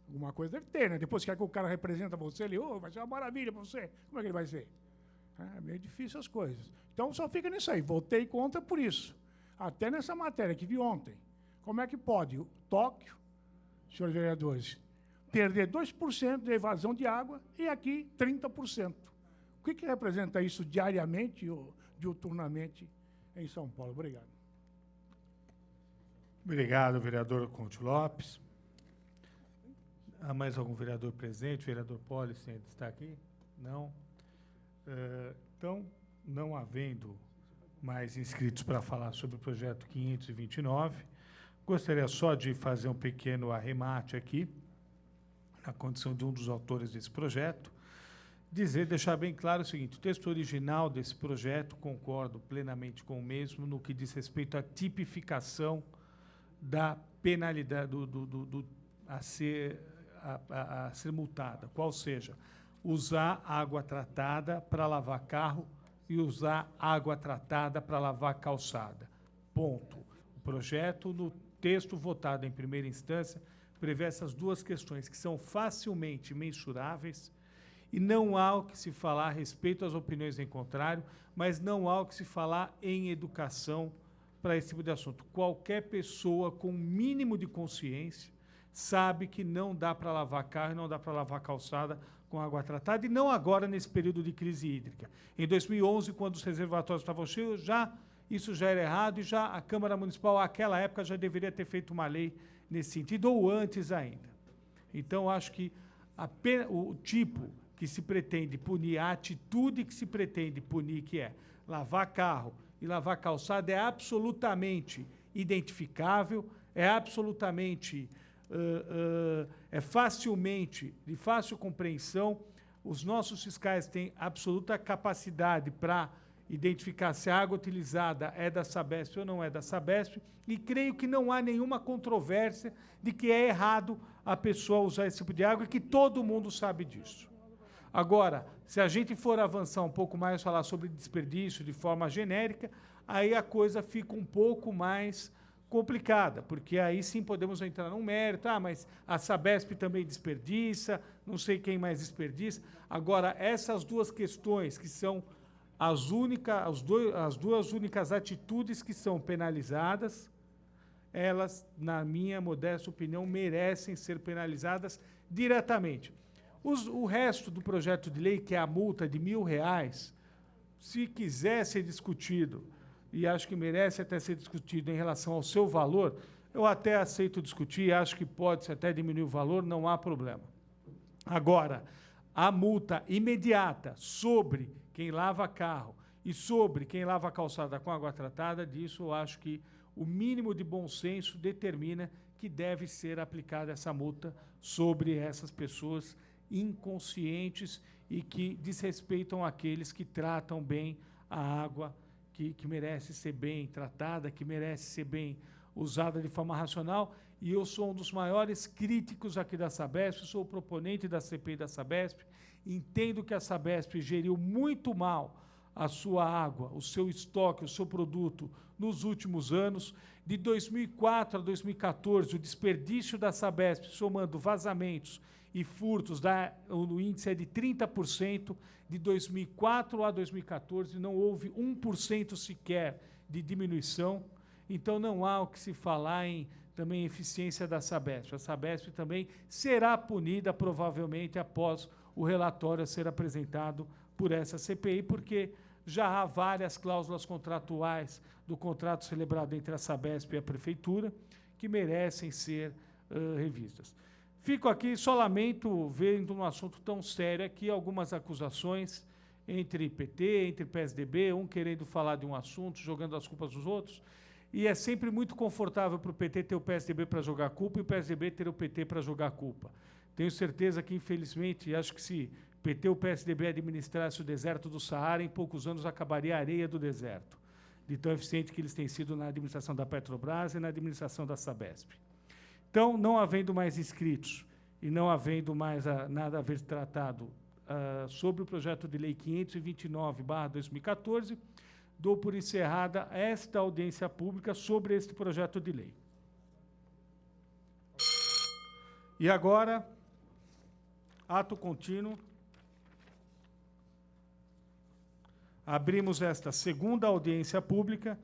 Alguma coisa deve ter, né? Depois que o cara representa você, ele, vai ser uma maravilha para você. Como é que ele vai ser? É meio difícil as coisas. Então só fica nisso aí. Votei contra por isso. Até nessa matéria que vi ontem. Como é que pode Tóquio, senhores vereadores, perder 2% de evasão de água e aqui 30%? O que representa isso diariamente ou diuturnamente em São Paulo? Obrigado. Obrigado, vereador Conte Lopes. Há mais algum vereador presente? Vereador Polis está aqui? Não. Então, não havendo mais inscritos para falar sobre o projeto 529, gostaria só de fazer um pequeno arremate aqui, na condição de um dos autores desse projeto, deixar bem claro o seguinte: o texto original desse projeto, concordo plenamente com o mesmo no que diz respeito à tipificação da penalidade a ser multada, qual seja, usar água tratada para lavar carro e usar água tratada para lavar calçada. Ponto. O projeto, no texto votado em primeira instância, prevê essas duas questões, que são facilmente mensuráveis, e não há o que se falar a respeito às opiniões em contrário, mas não há o que se falar em educação para esse tipo de assunto. Qualquer pessoa com mínimo de consciência sabe que não dá para lavar carro e não dá para lavar calçada com água tratada, e não agora nesse período de crise hídrica. Em 2011, quando os reservatórios estavam cheios, isso já era errado, e já a Câmara Municipal, àquela época, já deveria ter feito uma lei nesse sentido, ou antes ainda. Então, acho que o tipo que se pretende punir, a atitude que se pretende punir, que é lavar carro e lavar calçada, é absolutamente identificável, é absolutamente, é facilmente, de fácil compreensão. Os nossos fiscais têm absoluta capacidade para identificar se a água utilizada é da Sabesp ou não é da Sabesp, e creio que não há nenhuma controvérsia de que é errado a pessoa usar esse tipo de água, e que todo mundo sabe disso. Agora, se a gente for avançar um pouco mais, falar sobre desperdício de forma genérica, aí a coisa fica um pouco mais complicada, porque aí sim podemos entrar num mérito, mas a Sabesp também desperdiça, não sei quem mais desperdiça. Agora, essas duas questões, que são as duas únicas atitudes que são penalizadas, elas, na minha modesta opinião, merecem ser penalizadas diretamente. O resto do projeto de lei, que é a multa de R$1.000, se quiser ser discutido, e acho que merece até ser discutido em relação ao seu valor, eu até aceito discutir, acho que pode-se até diminuir o valor, não há problema. Agora, a multa imediata sobre quem lava carro e sobre quem lava calçada com água tratada, disso eu acho que o mínimo de bom senso determina que deve ser aplicada essa multa sobre essas pessoas inconscientes e que desrespeitam aqueles que tratam bem a água, que merece ser bem tratada, que merece ser bem usada de forma racional. E eu sou um dos maiores críticos aqui da Sabesp, sou o proponente da CPI da Sabesp, entendo que a Sabesp geriu muito mal a sua água, o seu estoque, o seu produto nos últimos anos. De 2004 a 2014, o desperdício da Sabesp, somando vazamentos e furtos, o índice é de 30%. De 2004 a 2014, não houve 1% sequer de diminuição. Então, não há o que se falar em também eficiência da Sabesp. A Sabesp também será punida, provavelmente, após o relatório ser apresentado por essa CPI, porque já há várias cláusulas contratuais do contrato celebrado entre a Sabesp e a Prefeitura que merecem ser revistas. Fico aqui, só lamento, vendo um assunto tão sério aqui, algumas acusações entre PT, entre PSDB, um querendo falar de um assunto, jogando as culpas dos outros, e é sempre muito confortável para o PT ter o PSDB para jogar culpa e o PSDB ter o PT para jogar culpa. Tenho certeza que, infelizmente, acho que se PT ou PSDB administrasse o deserto do Saara, em poucos anos acabaria a areia do deserto, de tão eficiente que eles têm sido na administração da Petrobras e na administração da Sabesp. Então, não havendo mais inscritos e não havendo mais nada a ver tratado sobre o projeto de lei 529/2014, dou por encerrada esta audiência pública sobre este projeto de lei. E agora, ato contínuo. Abrimos esta segunda audiência pública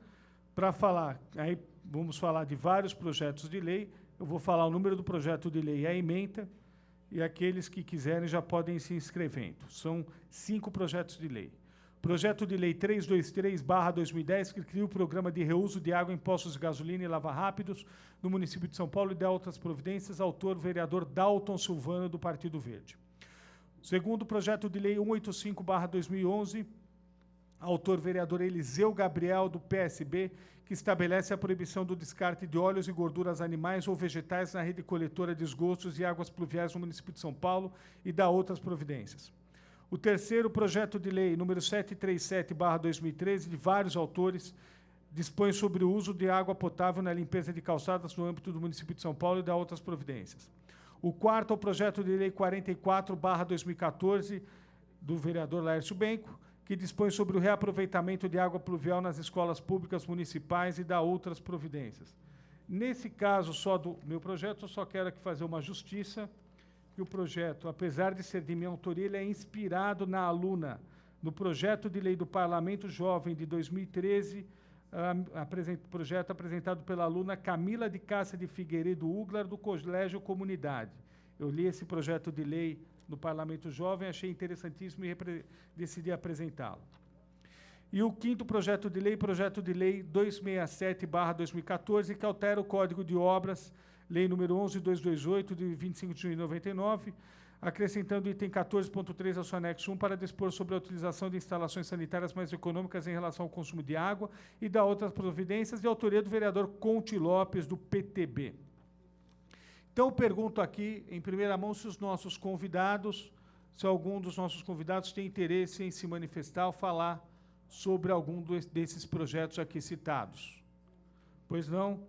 para falar, aí vamos falar de vários projetos de lei. Eu vou falar o número do projeto de lei e a ementa, e aqueles que quiserem já podem ir se inscrevendo. São 5 projetos de lei. Projeto de lei 323/2010, que cria o programa de reuso de água em postos de gasolina e lava-rápidos no município de São Paulo e dá outras providências, autor vereador Dalton Silvano, do Partido Verde. Segundo projeto de lei 185/2011, autor vereador Eliseu Gabriel, do PSB, que estabelece a proibição do descarte de óleos e gorduras animais ou vegetais na rede coletora de esgotos e águas pluviais no município de São Paulo e dá outras providências. O terceiro projeto de lei, número 737/2013, de vários autores, dispõe sobre o uso de água potável na limpeza de calçadas no âmbito do município de São Paulo e dá outras providências. O quarto é o projeto de lei 44/2014, do vereador Laércio Benco, que dispõe sobre o reaproveitamento de água pluvial nas escolas públicas municipais e dá outras providências. Nesse caso só do meu projeto, eu só quero aqui fazer uma justiça, que o projeto, apesar de ser de minha autoria, ele é inspirado na aluna, no projeto de lei do Parlamento Jovem de 2013, projeto apresentado pela aluna Camila de Cássia de Figueiredo Uglar, do Colégio Comunidade. Eu li esse projeto de lei no Parlamento Jovem, achei interessantíssimo e decidi apresentá-lo. E o quinto projeto de lei 267/2014, que altera o Código de Obras, Lei número 11.228, de 25 de junho de 99, acrescentando o item 14.3 ao seu anexo 1 para dispor sobre a utilização de instalações sanitárias mais econômicas em relação ao consumo de água e da outras providências, de autoria do vereador Conte Lopes, do PTB. Então, eu pergunto aqui, em primeira mão, se algum dos nossos convidados tem interesse em se manifestar ou falar sobre algum desses projetos aqui citados. Pois não,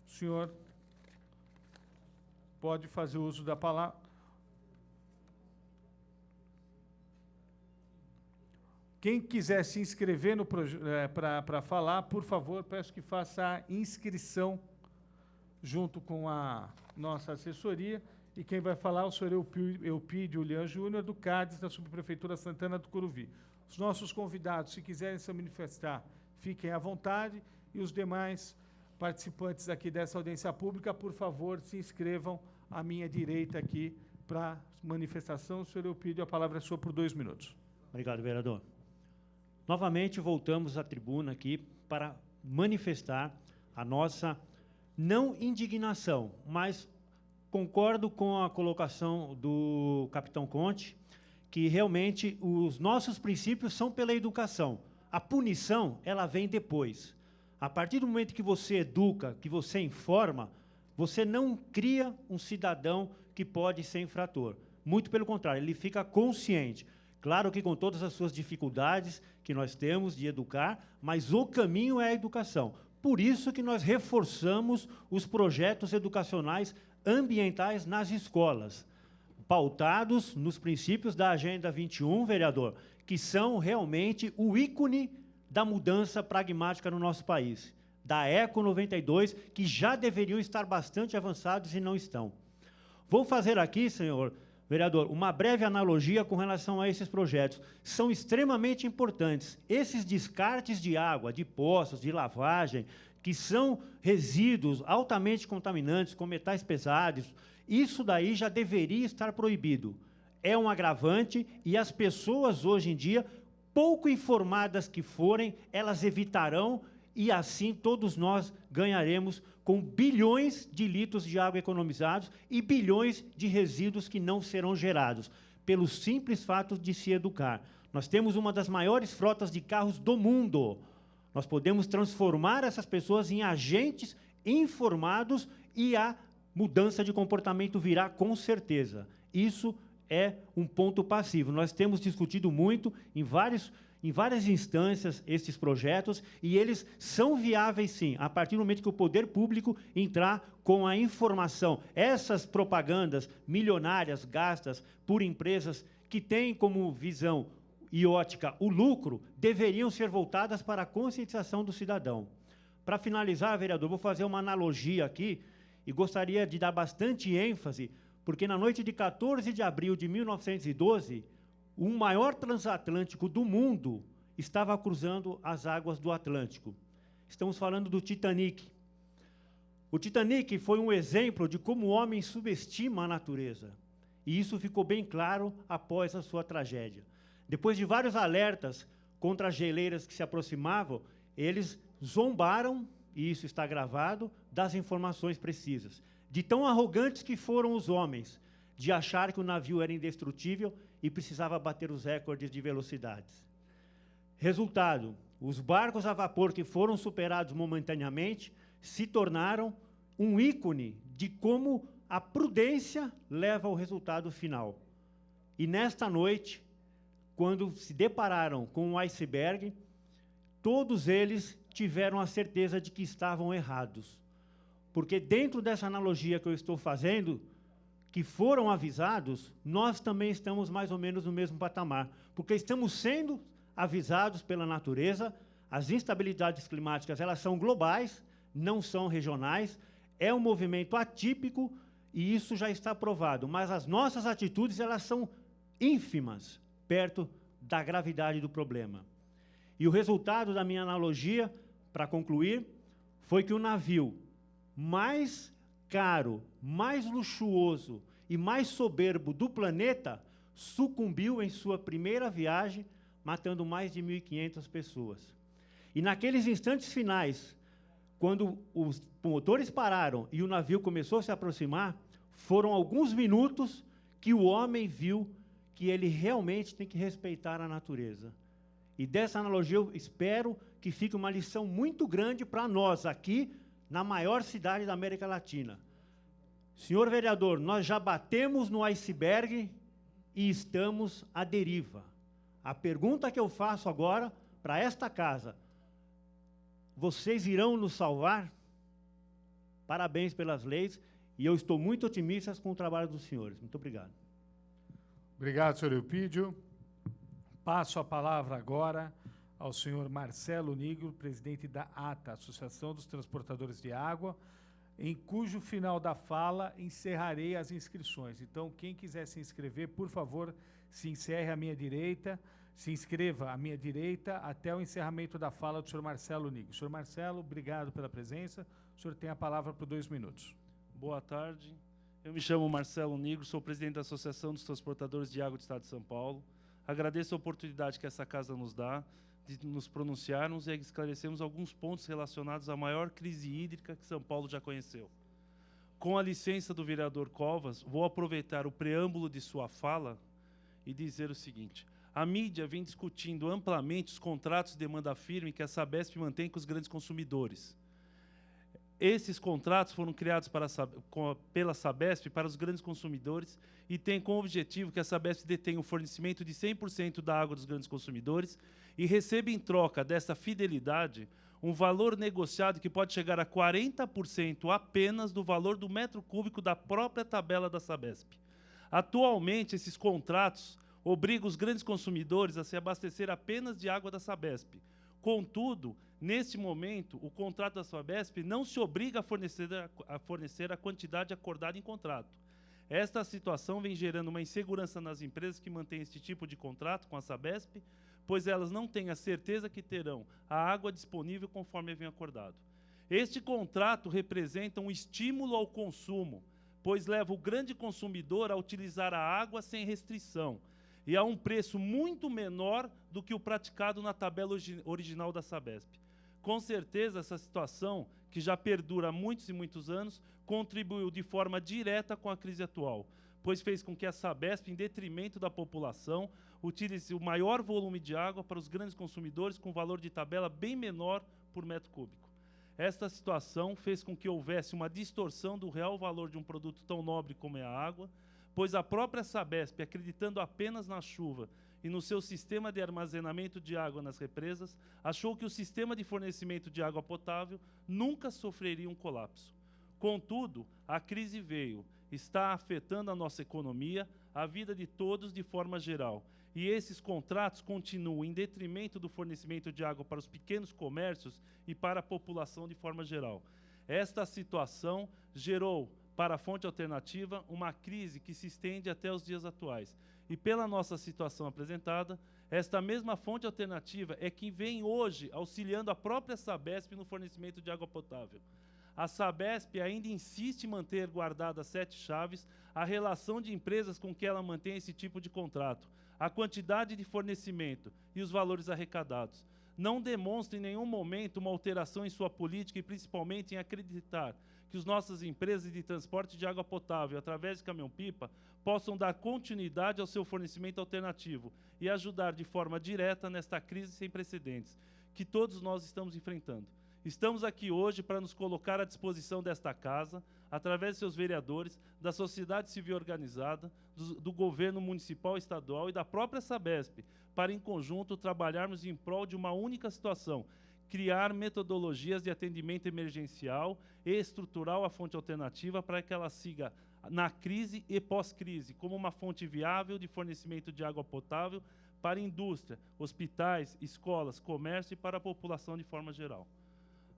o senhor pode fazer uso da palavra. Quem quiser se inscrever para falar, por favor, peço que faça a inscrição junto com a nossa assessoria. E quem vai falar é o senhor Eupídio Lian Júnior, do CADES, da Subprefeitura Santana do Curuvi. Os nossos convidados, se quiserem se manifestar, fiquem à vontade. E os demais participantes aqui dessa audiência pública, por favor, se inscrevam à minha direita aqui para manifestação. O senhor Eupídio, a palavra é sua por 2 minutos. Obrigado, vereador. Novamente, voltamos à tribuna aqui para manifestar a nossa não indignação, mas concordo com a colocação do capitão Conte, que realmente os nossos princípios são pela educação. A punição, ela vem depois. A partir do momento que você educa, que você informa, você não cria um cidadão que pode ser infrator. Muito pelo contrário, ele fica consciente. Claro que com todas as suas dificuldades que nós temos de educar, mas o caminho é a educação. Por isso que nós reforçamos os projetos educacionais ambientais nas escolas, pautados nos princípios da Agenda 21, vereador, que são realmente o ícone da mudança pragmática no nosso país, da ECO 92, que já deveriam estar bastante avançados e não estão. Vou fazer aqui, senhor vereador, uma breve analogia com relação a esses projetos. São extremamente importantes. Esses descartes de água, de poços, de lavagem, que são resíduos altamente contaminantes, com metais pesados, isso daí já deveria estar proibido. É um agravante e as pessoas, hoje em dia, pouco informadas que forem, elas evitarão e, assim, todos nós ganharemos com bilhões de litros de água economizados e bilhões de resíduos que não serão gerados, pelo simples fato de se educar. Nós temos uma das maiores frotas de carros do mundo. Nós podemos transformar essas pessoas em agentes informados e a mudança de comportamento virá com certeza. Isso é um ponto passivo. Nós temos discutido muito em várias instâncias estes projetos e eles são viáveis, sim, a partir do momento que o poder público entrar com a informação. Essas propagandas milionárias gastas por empresas que têm como visão e ótica o lucro, deveriam ser voltadas para a conscientização do cidadão. Para finalizar, vereador, vou fazer uma analogia aqui e gostaria de dar bastante ênfase, porque na noite de 14 de abril de 1912, o maior transatlântico do mundo estava cruzando as águas do Atlântico. Estamos falando do Titanic. O Titanic foi um exemplo de como o homem subestima a natureza. E isso ficou bem claro após a sua tragédia. Depois de vários alertas contra as geleiras que se aproximavam, eles zombaram, e isso está gravado, das informações precisas. De tão arrogantes que foram os homens, de achar que o navio era indestrutível e precisava bater os recordes de velocidades. Resultado, os barcos a vapor que foram superados momentaneamente se tornaram um ícone de como a prudência leva ao resultado final. E nesta noite, quando se depararam com o iceberg, todos eles tiveram a certeza de que estavam errados. Porque dentro dessa analogia que eu estou fazendo, que foram avisados, nós também estamos mais ou menos no mesmo patamar, porque estamos sendo avisados pela natureza, as instabilidades climáticas, elas são globais, não são regionais, é um movimento atípico e isso já está provado, mas as nossas atitudes, elas são ínfimas, perto da gravidade do problema. E o resultado da minha analogia, para concluir, foi que o navio mais caro, mais luxuoso e mais soberbo do planeta sucumbiu em sua primeira viagem, matando mais de 1.500 pessoas. E naqueles instantes finais, quando os motores pararam e o navio começou a se aproximar, foram alguns minutos que o homem viu que ele realmente tem que respeitar a natureza. E dessa analogia eu espero que fique uma lição muito grande para nós aqui, na maior cidade da América Latina. Senhor vereador, nós já batemos no iceberg e estamos à deriva. A pergunta que eu faço agora para esta casa: vocês irão nos salvar? Parabéns pelas leis, e eu estou muito otimista com o trabalho dos senhores. Muito obrigado. Obrigado, senhor Eupídio. Passo a palavra agora ao senhor Marcelo Nigro, presidente da ATA, Associação dos Transportadores de Água, em cujo final da fala encerrarei as inscrições. Então, quem quiser se inscrever, por favor, se encerre à minha direita, se inscreva à minha direita até o encerramento da fala do senhor Marcelo Nigro. Senhor Marcelo, obrigado pela presença. O senhor tem a palavra por 2 minutos. Boa tarde. Eu me chamo Marcelo Nigro, sou presidente da Associação dos Transportadores de Água do Estado de São Paulo. Agradeço a oportunidade que essa casa nos dá de nos pronunciarmos e esclarecermos alguns pontos relacionados à maior crise hídrica que São Paulo já conheceu. Com a licença do vereador Covas, vou aproveitar o preâmbulo de sua fala e dizer o seguinte: a mídia vem discutindo amplamente os contratos de demanda firme que a Sabesp mantém com os grandes consumidores. Esses contratos foram criados pela Sabesp para os grandes consumidores e têm como objetivo que a Sabesp detenha o fornecimento de 100% da água dos grandes consumidores e receba em troca dessa fidelidade um valor negociado que pode chegar a 40% apenas do valor do metro cúbico da própria tabela da Sabesp. Atualmente, esses contratos obrigam os grandes consumidores a se abastecer apenas de água da Sabesp. Contudo, neste momento, o contrato da Sabesp não se obriga a fornecer a quantidade acordada em contrato. Esta situação vem gerando uma insegurança nas empresas que mantêm este tipo de contrato com a Sabesp, pois elas não têm a certeza que terão a água disponível conforme vem acordado. Este contrato representa um estímulo ao consumo, pois leva o grande consumidor a utilizar a água sem restrição e a um preço muito menor do que o praticado na tabela original da Sabesp. Com certeza, essa situação, que já perdura há muitos e muitos anos, contribuiu de forma direta com a crise atual, pois fez com que a Sabesp, em detrimento da população, utilize o maior volume de água para os grandes consumidores com valor de tabela bem menor por metro cúbico. Esta situação fez com que houvesse uma distorção do real valor de um produto tão nobre como é a água, pois a própria Sabesp, acreditando apenas na chuva e no seu sistema de armazenamento de água nas represas, achou que o sistema de fornecimento de água potável nunca sofreria um colapso. Contudo, a crise veio, está afetando a nossa economia, a vida de todos de forma geral, e esses contratos continuam em detrimento do fornecimento de água para os pequenos comércios e para a população de forma geral. Esta situação gerou, para a fonte alternativa, uma crise que se estende até os dias atuais. E pela nossa situação apresentada, esta mesma fonte alternativa é quem vem hoje auxiliando a própria Sabesp no fornecimento de água potável. A Sabesp ainda insiste em manter guardadas 7 chaves a relação de empresas com que ela mantém esse tipo de contrato, a quantidade de fornecimento e os valores arrecadados. Não demonstra em nenhum momento uma alteração em sua política e principalmente em acreditar que as nossas empresas de transporte de água potável, através de caminhão-pipa, possam dar continuidade ao seu fornecimento alternativo e ajudar de forma direta nesta crise sem precedentes que todos nós estamos enfrentando. Estamos aqui hoje para nos colocar à disposição desta casa, através de seus vereadores, da sociedade civil organizada, do governo municipal, estadual e da própria Sabesp, para, em conjunto, trabalharmos em prol de uma única situação: criar metodologias de atendimento emergencial e estrutural à fonte alternativa para que ela siga na crise e pós-crise como uma fonte viável de fornecimento de água potável para a indústria, hospitais, escolas, comércio e para a população de forma geral.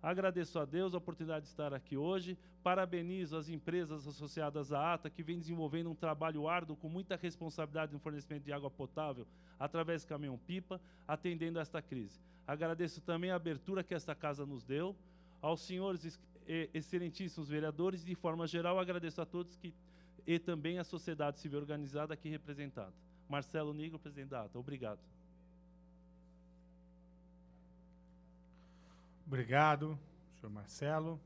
Agradeço a Deus a oportunidade de estar aqui hoje, parabenizo as empresas associadas à ATA que vêm desenvolvendo um trabalho árduo com muita responsabilidade no fornecimento de água potável através do caminhão-pipa, atendendo a esta crise. Agradeço também a abertura que esta casa nos deu, aos senhores excelentíssimos vereadores e, de forma geral, agradeço a todos e também à sociedade civil organizada aqui representada. Marcelo Nigro, presidente da ATA. Obrigado. Obrigado, senhor Marcelo.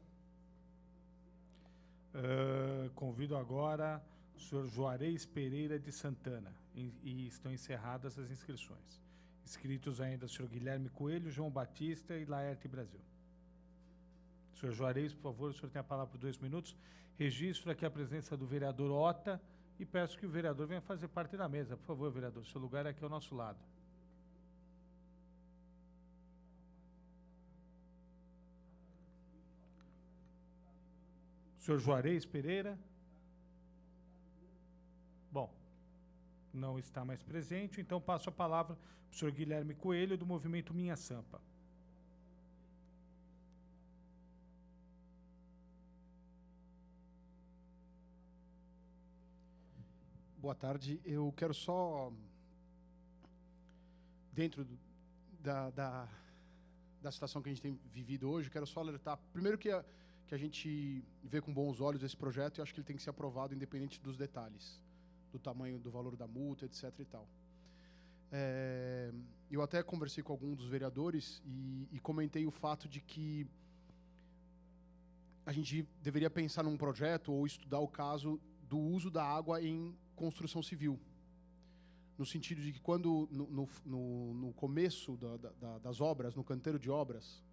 Convido agora o senhor Juarez Pereira de Santana, e estão encerradas as inscrições. Inscritos ainda o senhor Guilherme Coelho, João Batista e Laerte Brasil. Senhor Juarez, por favor, o senhor tem a palavra por 2 minutos. Registro aqui a presença do vereador Ota e peço que o vereador venha fazer parte da mesa. Por favor, vereador, seu lugar é aqui ao nosso lado. Senhor Juarez Pereira. Bom, não está mais presente, então passo a palavra para o senhor Guilherme Coelho, do movimento Minha Sampa. Boa tarde. Eu quero só, dentro da situação que a gente tem vivido hoje, quero só alertar, primeiro que a gente vê com bons olhos esse projeto e acho que ele tem que ser aprovado independente dos detalhes, do tamanho, do valor da multa, etc. e tal. Eu até conversei com alguns dos vereadores e comentei o fato de que a gente deveria pensar num projeto ou estudar o caso do uso da água em construção civil, no sentido de que quando no começo das obras, no canteiro de obras,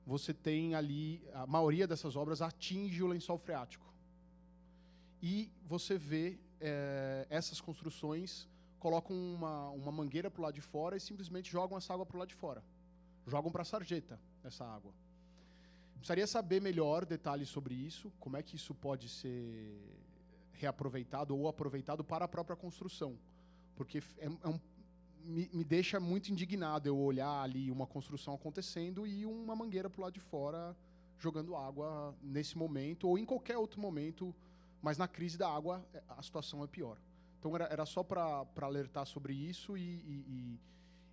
você tem ali, a maioria dessas obras atinge o lençol freático. E você vê essas construções colocam uma mangueira para o lado de fora e simplesmente jogam essa água para o lado de fora. Jogam para a sarjeta essa água. Precisaria saber melhor detalhes sobre isso, como é que isso pode ser reaproveitado ou aproveitado para a própria construção. Porque me deixa muito indignado eu olhar ali uma construção acontecendo e uma mangueira para o lado de fora jogando água nesse momento ou em qualquer outro momento, mas na crise da água a situação é pior. Então era só para alertar sobre isso e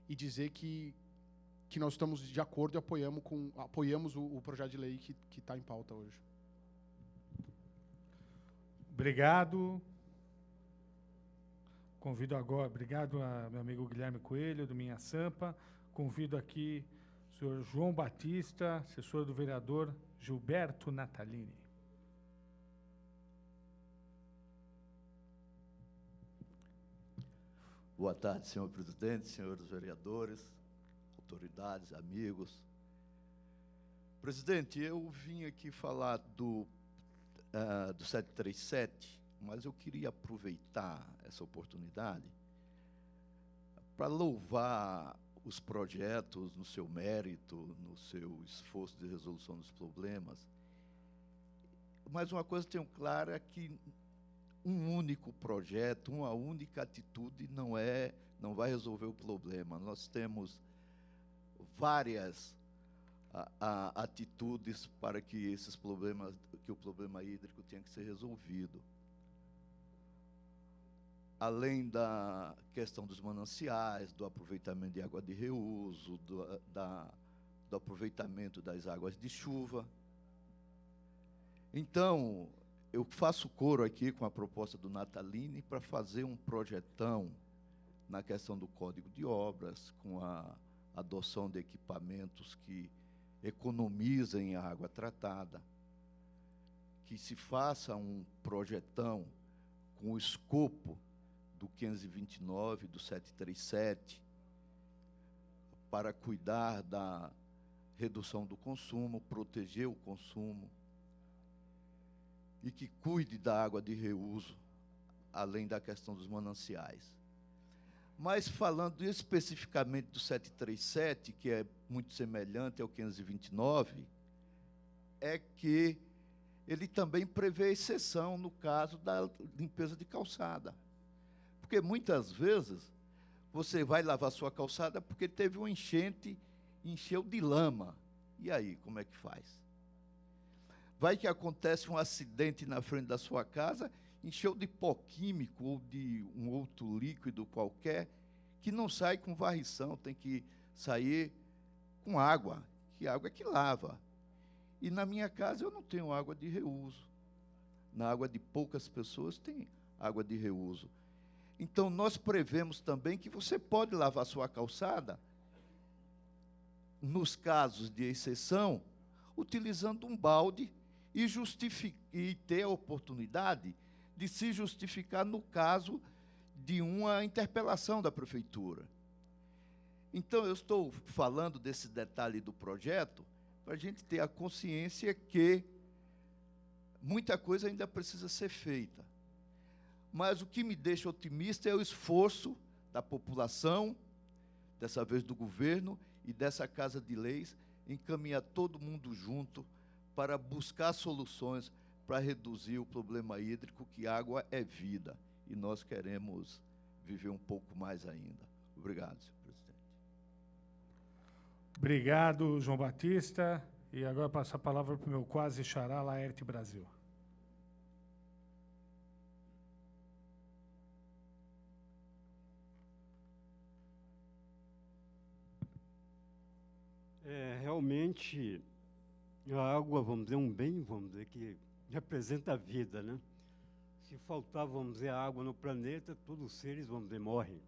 dizer que nós estamos de acordo e apoiamos o projeto de lei que está em pauta hoje. Obrigado. Convido agora, obrigado a meu amigo Guilherme Coelho, do Minha Sampa. Convido aqui o senhor João Batista, assessor do vereador Gilberto Natalini. Boa tarde, senhor presidente, senhores vereadores, autoridades, amigos. Presidente, eu vim aqui falar do 737, mas eu queria aproveitar essa oportunidade para louvar os projetos no seu mérito, no seu esforço de resolução dos problemas. Mas uma coisa tenho clara é que um único projeto, uma única atitude não vai resolver o problema. Nós temos várias atitudes para que o problema hídrico tenha que ser resolvido. Além da questão dos mananciais, do aproveitamento de água de reuso, do aproveitamento das águas de chuva. Então, eu faço coro aqui com a proposta do Natalini para fazer um projetão na questão do Código de Obras, com a adoção de equipamentos que economizem a água tratada, que se faça um projetão com o escopo do 529, do 737, para cuidar da redução do consumo, proteger o consumo, e que cuide da água de reuso, além da questão dos mananciais. Mas falando especificamente do 737, que é muito semelhante ao 529, é que ele também prevê exceção no caso da limpeza de calçada. Porque muitas vezes você vai lavar sua calçada porque teve uma enchente, encheu de lama. E aí, como é que faz? Vai que acontece um acidente na frente da sua casa, encheu de pó químico ou de um outro líquido qualquer, que não sai com varrição, tem que sair com água, que água é que lava. E na minha casa eu não tenho água de reuso. Na água de poucas pessoas tem água de reuso. Então, nós prevemos também que você pode lavar sua calçada, nos casos de exceção, utilizando um balde e ter a oportunidade de se justificar no caso de uma interpelação da prefeitura. Então, eu estou falando desse detalhe do projeto para a gente ter a consciência que muita coisa ainda precisa ser feita. Mas o que me deixa otimista é o esforço da população, dessa vez do governo e dessa Casa de Leis, encaminhar todo mundo junto para buscar soluções para reduzir o problema hídrico, que água é vida, e nós queremos viver um pouco mais ainda. Obrigado, senhor presidente. Obrigado, João Batista. E agora passo a palavra para o meu quase xará, Laerte Brasil. Realmente, a água, vamos dizer, um bem, vamos dizer, que representa a vida, né? Se faltar, vamos dizer, água no planeta, todos os seres, vamos dizer, morrem.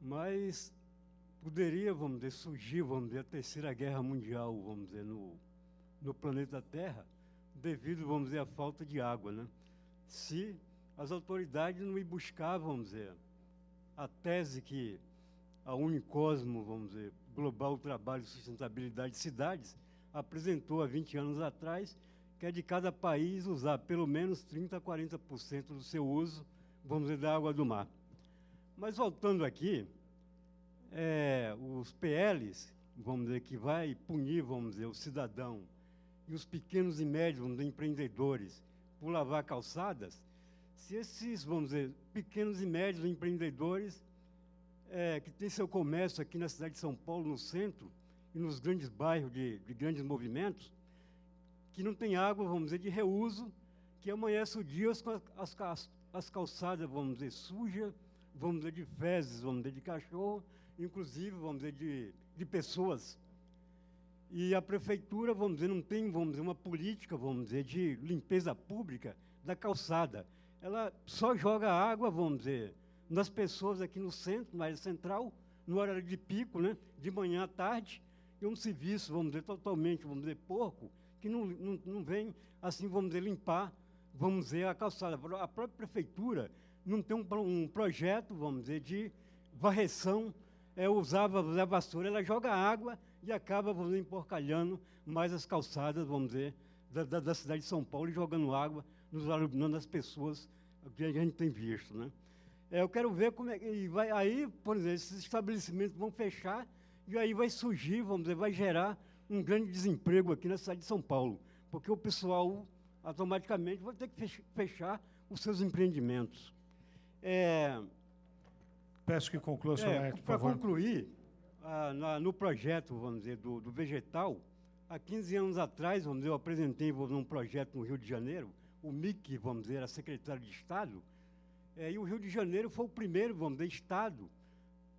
Mas poderia, vamos dizer, surgir, vamos dizer, a Terceira Guerra Mundial, vamos dizer, no planeta Terra, devido, vamos dizer, à falta de água, né? Se as autoridades não ir buscar, vamos dizer, a tese que a Unicosmo, vamos dizer, Global Trabalho e Sustentabilidade de Cidades, apresentou há 20 anos atrás, que é de cada país usar pelo menos 30% a 40% do seu uso, vamos dizer, da água do mar. Mas voltando aqui, os PLs, vamos dizer, que vai punir, vamos dizer, o cidadão e os pequenos e médios, vamos dizer, empreendedores por lavar calçadas, se esses, vamos dizer, pequenos e médios empreendedores que têm seu comércio aqui na cidade de São Paulo, no centro, e nos grandes bairros de grandes movimentos, que não tem água, vamos dizer, de reuso, que amanhece o dia com as calçadas, vamos dizer, sujas, vamos dizer, de fezes, vamos dizer, de cachorro, inclusive, vamos dizer, de pessoas. E a prefeitura, vamos dizer, não tem, vamos dizer, uma política, vamos dizer, de limpeza pública da calçada. Ela só joga água, vamos dizer, nas pessoas aqui no centro, na área central, no horário de pico, né, de manhã à tarde, e um serviço, vamos dizer, totalmente, vamos dizer, porco, que não vem, assim, vamos dizer, limpar, vamos dizer, a calçada. A própria prefeitura não tem um projeto, vamos dizer, de varreção, usava a vassoura, ela joga água e acaba, vamos dizer, emporcalhando mais as calçadas, vamos dizer, da cidade de São Paulo, e jogando água nas pessoas, que a gente tem visto, né? Eu quero ver como é que vai aí, por exemplo, esses estabelecimentos vão fechar e aí vai surgir, vamos dizer, vai gerar um grande desemprego aqui na cidade de São Paulo, porque o pessoal automaticamente vai ter que fechar os seus empreendimentos. Peço que conclua, senhor Laerte, por favor. Para concluir, no projeto, vamos dizer, do vegetal, há 15 anos atrás, vamos dizer, eu apresentei um projeto no Rio de Janeiro, o MIC, vamos dizer, era secretário de Estado, e o Rio de Janeiro foi o primeiro, vamos dizer, estado,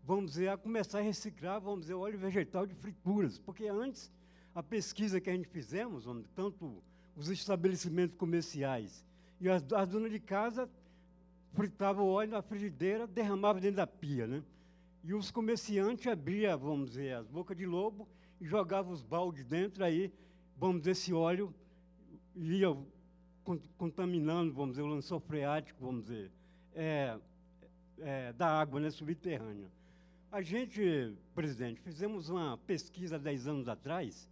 vamos dizer, a começar a reciclar, vamos dizer, óleo vegetal de frituras, porque antes, a pesquisa que a gente fizemos, tanto os estabelecimentos comerciais e as donas de casa fritavam o óleo na frigideira, derramavam dentro da pia, né? E os comerciantes abriam, vamos dizer, as bocas de lobo e jogavam os baldes dentro, aí, vamos dizer, esse óleo ia contaminando, vamos dizer, o lençol freático, vamos dizer, da água, né, subterrânea. A gente, presidente, fizemos uma pesquisa há 10 anos atrás,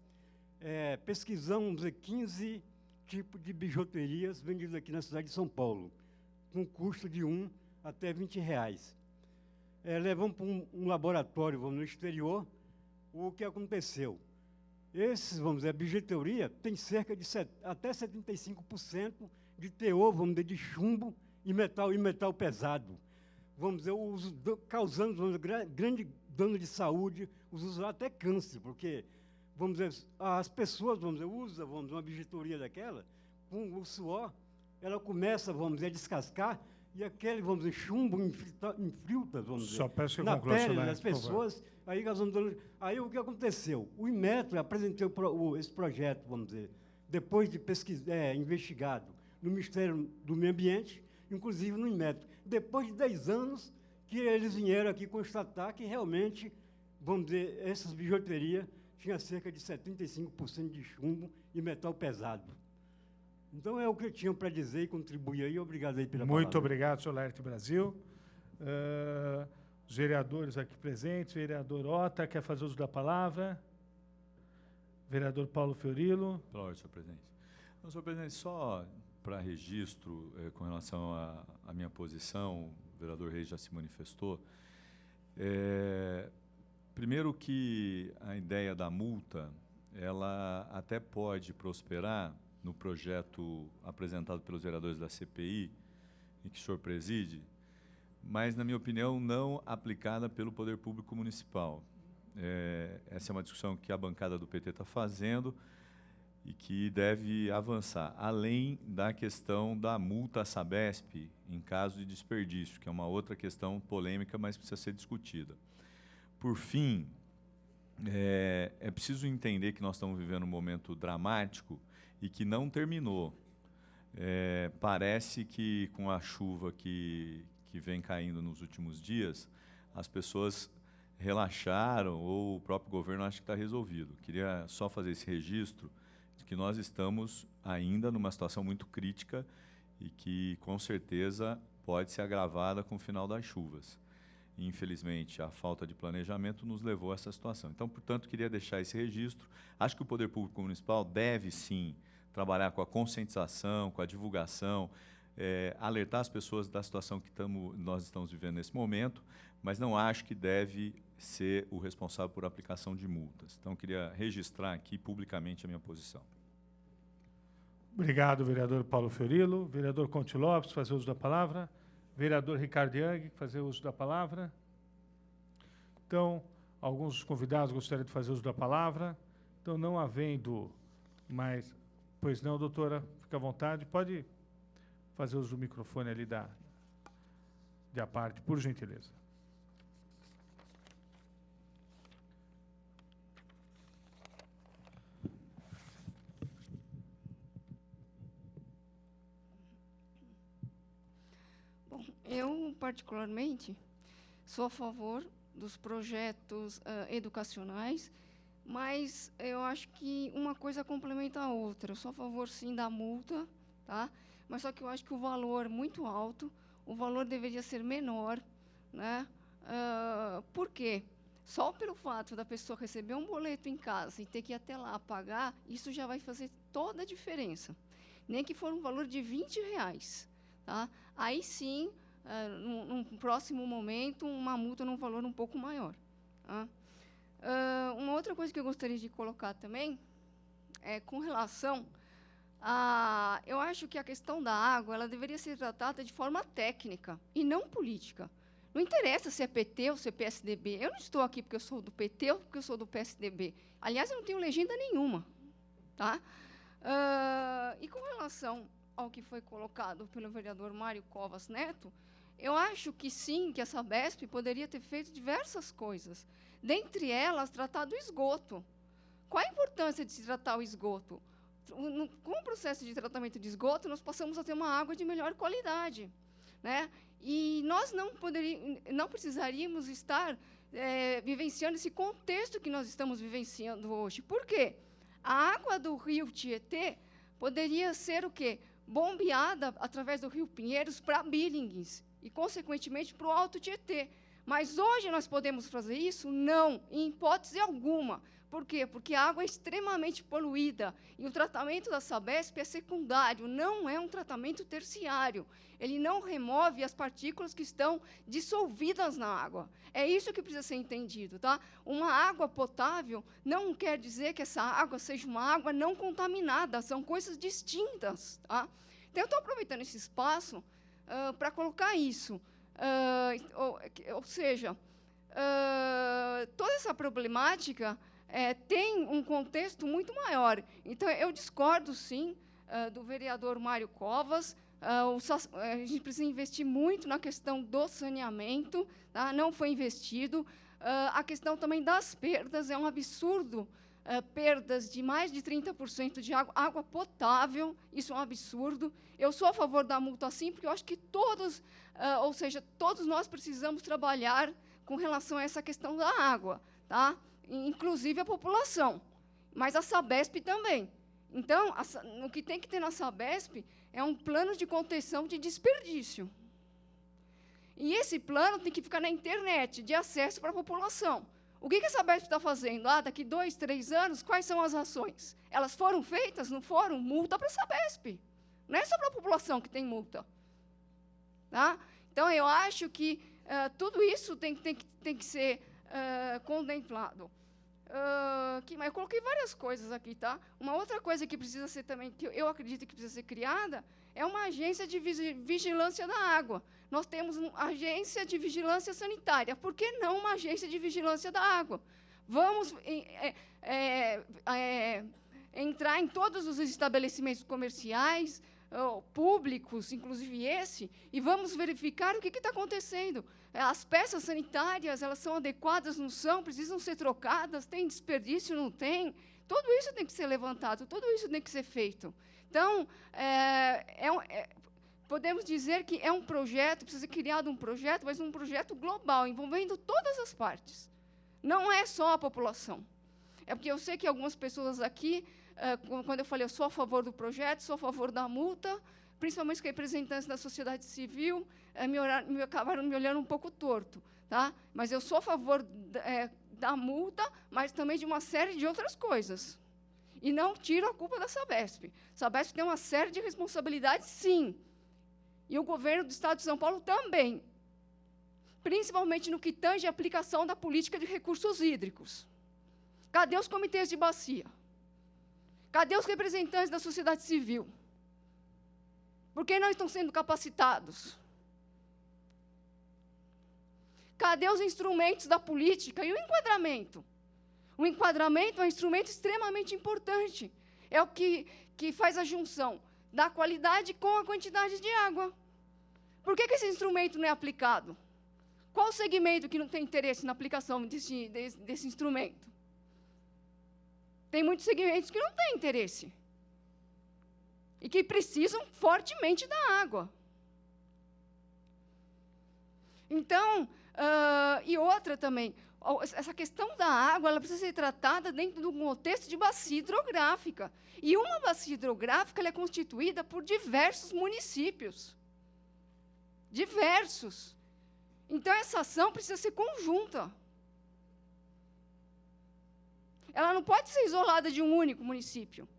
pesquisamos 15 tipos de bijuterias vendidas aqui na cidade de São Paulo, com custo de R$ 1 até R$ 20. Levamos para um laboratório, vamos, no exterior, o que aconteceu. Esses, vamos dizer, a bijuteria tem cerca de até 75% de teor, vamos dizer, de chumbo e metal pesado. Vamos dizer, causando, vamos dizer, grande dano de saúde, até câncer, porque, vamos dizer, as pessoas, vamos dizer, usam, vamos dizer, uma bijuteria daquela, com o suor, ela começa, vamos dizer, a descascar, e aquele, vamos dizer, chumbo infiltra, vamos dizer, só peço que na conclua, pele das pessoas. Aí o que aconteceu? O Inmetro apresentou esse projeto, vamos dizer, depois de investigado no Ministério do Meio Ambiente, inclusive no Inmetro. Depois de 10 anos que eles vieram aqui constatar que realmente, vamos dizer, essas bijuterias tinham cerca de 75% de chumbo e metal pesado. Então, é o que eu tinha para dizer e contribuir aí. Obrigado aí pela palavra. Muito obrigado, senhor Laerte Brasil. Os vereadores aqui presentes, vereador Ota, quer fazer uso da palavra? Vereador Paulo Fiorilo. Pela ordem, senhor presidente. Não, senhor presidente, só para registro, com relação à minha posição, o vereador Reis já se manifestou. Primeiro que a ideia da multa, ela até pode prosperar no projeto apresentado pelos vereadores da CPI, em que o senhor preside, mas, na minha opinião, não aplicada pelo Poder Público Municipal. Essa é uma discussão que a bancada do PT está fazendo e que deve avançar, além da questão da multa à Sabesp em caso de desperdício, que é uma outra questão polêmica, mas precisa ser discutida. Por fim, é preciso entender que nós estamos vivendo um momento dramático e que não terminou. Parece que, com a chuva que vem caindo nos últimos dias, as pessoas relaxaram ou o próprio governo acha que está resolvido. Queria só fazer esse registro de que nós estamos ainda numa situação muito crítica e que, com certeza, pode ser agravada com o final das chuvas. Infelizmente, a falta de planejamento nos levou a essa situação. Então, portanto, queria deixar esse registro. Acho que o Poder Público Municipal deve, sim, trabalhar com a conscientização, com a divulgação, alertar as pessoas da situação que nós estamos vivendo nesse momento, mas não acho que deve ser o responsável por aplicação de multas. Então, queria registrar aqui publicamente a minha posição. Obrigado, vereador Paulo Fiorilo. Vereador Conte Lopes, fazer uso da palavra. Vereador Ricardo Young, fazer uso da palavra. Então, alguns dos convidados gostariam de fazer uso da palavra. Então, não havendo mais... Pois não, doutora, fica à vontade. Pode fazer uso do microfone ali da parte, por gentileza. Bom, eu, particularmente, sou a favor dos projetos educacionais, mas eu acho que uma coisa complementa a outra. Eu sou a favor, sim, da multa, tá? Mas só que eu acho que o valor é muito alto, o valor deveria ser menor, né? Por quê? Só pelo fato da pessoa receber um boleto em casa e ter que ir até lá pagar, isso já vai fazer toda a diferença. Nem que for um valor de R$20, tá? Aí sim, num próximo momento, uma multa num valor um pouco maior. Tá? Uma outra coisa que eu gostaria de colocar também é com relação a... Eu acho que a questão da água ela deveria ser tratada de forma técnica e não política. Não interessa se é PT ou se é PSDB. Eu não estou aqui porque eu sou do PT ou porque eu sou do PSDB. Aliás, eu não tenho legenda nenhuma. Tá? E com relação ao que foi colocado pelo vereador Mário Covas Neto, eu acho que sim, que a Sabesp poderia ter feito diversas coisas. Dentre elas, tratar do esgoto. Qual a importância de se tratar o esgoto? Com o processo de tratamento de esgoto, nós passamos a ter uma água de melhor qualidade, né? E nós não precisaríamos estar vivenciando esse contexto que nós estamos vivenciando hoje. Por quê? A água do rio Tietê poderia ser o quê? Bombeada através do rio Pinheiros para Billings e, consequentemente, para o Alto Tietê. Mas hoje nós podemos fazer isso? Não, em hipótese alguma. Por quê? Porque a água é extremamente poluída e o tratamento da Sabesp é secundário, não é um tratamento terciário. Ele não remove as partículas que estão dissolvidas na água. É isso que precisa ser entendido, tá? Uma água potável não quer dizer que essa água seja uma água não contaminada, são coisas distintas, tá? Então, eu estou aproveitando esse espaço para colocar isso. Ou seja, toda essa problemática tem um contexto muito maior. Então, eu discordo, sim, do vereador Mário Covas. A gente precisa investir muito na questão do saneamento, tá? Não foi investido. A questão também das perdas, é um absurdo perdas de mais de 30% de água potável, isso é um absurdo. Eu sou a favor da multa, sim, porque eu acho que todos, ou seja, todos nós precisamos trabalhar com relação a essa questão da água, tá? Inclusive a população, mas a Sabesp também. Então, o que tem que ter na Sabesp é um plano de contenção de desperdício. E esse plano tem que ficar na internet, de acesso para a população. O que a Sabesp está fazendo? Daqui 2, 3 anos, quais são as ações? Elas foram feitas? Não foram? Multa para a Sabesp. Não é só para a população que tem multa. Tá? Então, eu acho que tudo isso tem que ser contemplado. Eu coloquei várias coisas aqui, tá? Uma outra coisa que precisa ser também, que eu acredito que precisa ser criada, é uma agência de vigilância da água. Nós temos uma agência de vigilância sanitária. Por que não uma agência de vigilância da água? Vamos entrar em todos os estabelecimentos comerciais, públicos, inclusive esse, e vamos verificar o que está acontecendo. As peças sanitárias, elas são adequadas, não são? Precisam ser trocadas? Tem desperdício, não tem? Tudo isso tem que ser levantado, tudo isso tem que ser feito. Então, podemos dizer que é um projeto, precisa ser criado um projeto, mas um projeto global, envolvendo todas as partes. Não é só a população. É porque eu sei que algumas pessoas aqui, quando eu falei, eu sou a favor do projeto, sou a favor da multa, principalmente os representantes da sociedade civil, acabaram me olhando um pouco torto. Tá? Mas eu sou a favor da multa, mas também de uma série de outras coisas. E não tiro a culpa da Sabesp. A Sabesp tem uma série de responsabilidades, sim. E o governo do Estado de São Paulo também. Principalmente no que tange a aplicação da política de recursos hídricos. Cadê os comitês de bacia? Cadê os representantes da sociedade civil? Por que não estão sendo capacitados? Cadê os instrumentos da política e o enquadramento? O enquadramento é um instrumento extremamente importante. É o que faz a junção da qualidade com a quantidade de água. Por que esse instrumento não é aplicado? Qual o segmento que não tem interesse na aplicação desse instrumento? Tem muitos segmentos que não têm interesse. E que precisam fortemente da água. Então, e outra também, essa questão da água, ela precisa ser tratada dentro de um contexto de bacia hidrográfica. E uma bacia hidrográfica ela é constituída por diversos municípios. Diversos. Então, essa ação precisa ser conjunta. Ela não pode ser isolada de um único município.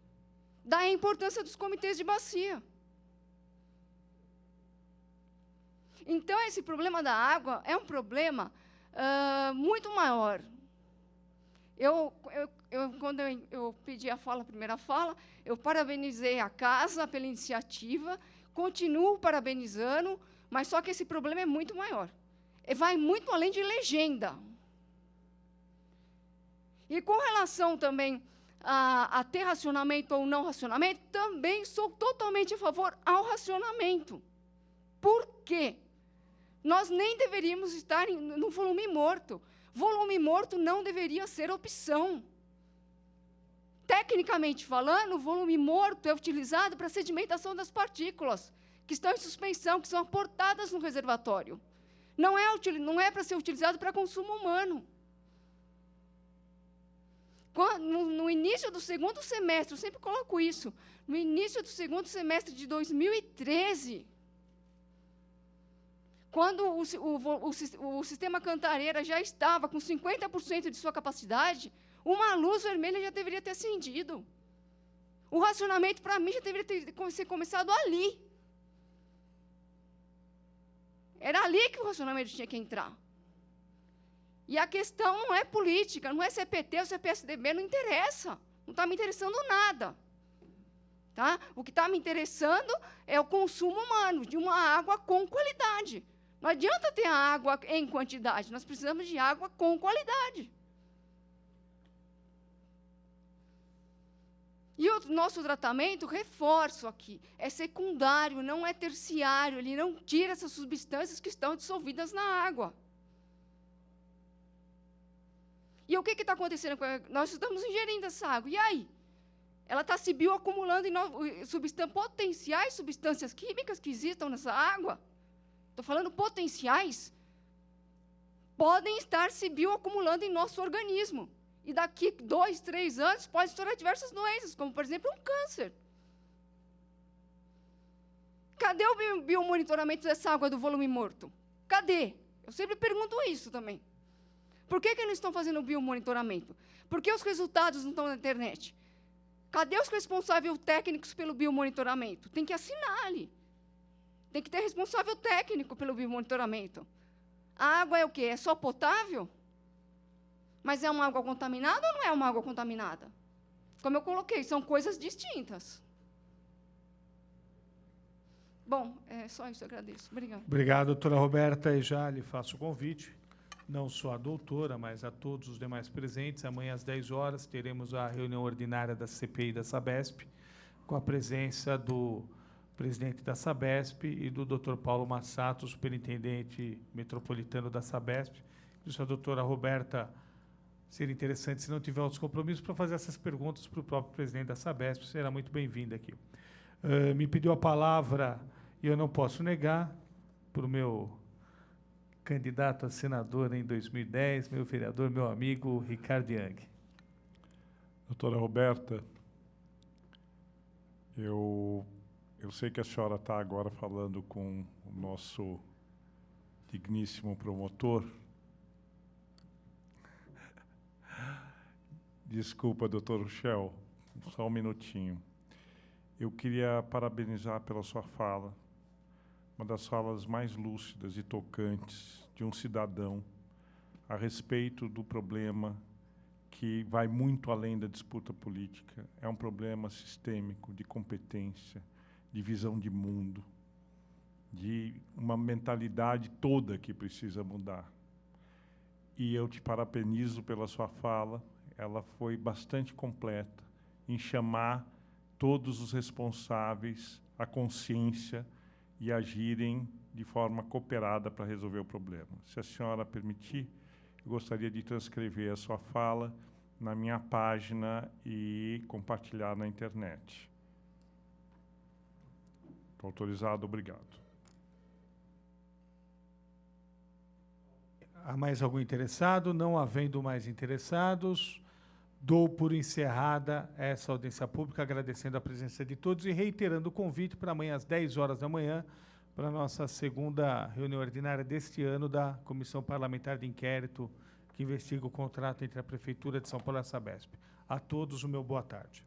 Daí a importância dos comitês de bacia. Então, esse problema da água é um problema muito maior. Quando eu pedi a primeira fala, eu parabenizei a casa pela iniciativa, continuo parabenizando, mas só que esse problema é muito maior. Vai muito além de legenda. E com relação também a ter racionamento ou não racionamento, também sou totalmente a favor ao racionamento. Por quê? Nós nem deveríamos estar no volume morto. Volume morto não deveria ser opção. Tecnicamente falando, o volume morto é utilizado para a sedimentação das partículas, que estão em suspensão, que são aportadas no reservatório. Não é para ser utilizado para consumo humano. No início do segundo semestre, eu sempre coloco isso, no início do segundo semestre de 2013, quando o sistema Cantareira já estava com 50% de sua capacidade, uma luz vermelha já deveria ter acendido. O racionamento, para mim, já deveria ter começado ali. Era ali que o racionamento tinha que entrar. E a questão não é política, não é CPT ou CPSDB, não interessa. Não está me interessando nada. Tá? O que está me interessando é o consumo humano de uma água com qualidade. Não adianta ter a água em quantidade, nós precisamos de água com qualidade. E o nosso tratamento, reforço aqui, é secundário, não é terciário, ele não tira essas substâncias que estão dissolvidas na água. E o que está acontecendo? Nós estamos ingerindo essa água. E aí? Ela está se bioacumulando em potenciais substâncias químicas que existam nessa água. Estou falando potenciais. Podem estar se bioacumulando em nosso organismo. E daqui 2, 3 anos pode estourar diversas doenças, como, por exemplo, um câncer. Cadê o biomonitoramento dessa água do volume morto? Cadê? Eu sempre pergunto isso também. Por que não estão fazendo o biomonitoramento? Por que os resultados não estão na internet? Cadê os responsáveis técnicos pelo biomonitoramento? Tem que assinar ali. Tem que ter responsável técnico pelo biomonitoramento. A água é o quê? É só potável? Mas é uma água contaminada ou não é uma água contaminada? Como eu coloquei, são coisas distintas. Bom, é só isso, eu agradeço. Obrigada. Obrigado, doutora Roberta. E já lhe faço o convite, não só à doutora, mas a todos os demais presentes. Amanhã, às 10 horas, teremos a reunião ordinária da CPI da Sabesp, com a presença do presidente da Sabesp e do Dr. Paulo Massato, superintendente metropolitano da Sabesp. Isso a doutora Roberta, seria interessante, se não tiver outros compromissos, para fazer essas perguntas para o próprio presidente da Sabesp. Será muito bem-vinda aqui. Me pediu a palavra, e eu não posso negar, para o meu candidato a senador em 2010, meu vereador, meu amigo Ricardo Young. Doutora Roberta, eu sei que a senhora está agora falando com o nosso digníssimo promotor. Desculpa, doutor Rochel, só um minutinho. Eu queria parabenizar pela sua fala, uma das falas mais lúcidas e tocantes de um cidadão a respeito do problema que vai muito além da disputa política. É um problema sistêmico, de competência, de visão de mundo, de uma mentalidade toda que precisa mudar. E eu te parabenizo pela sua fala, ela foi bastante completa em chamar todos os responsáveis à consciência e agirem de forma cooperada para resolver o problema. Se a senhora permitir, eu gostaria de transcrever a sua fala na minha página e compartilhar na internet. Estou autorizado, obrigado. Há mais algum interessado? Não havendo mais interessados, dou por encerrada essa audiência pública, agradecendo a presença de todos e reiterando o convite para amanhã às 10 horas da manhã, para a nossa segunda reunião ordinária deste ano da Comissão Parlamentar de Inquérito que investiga o contrato entre a Prefeitura de São Paulo e a Sabesp. A todos o meu boa tarde.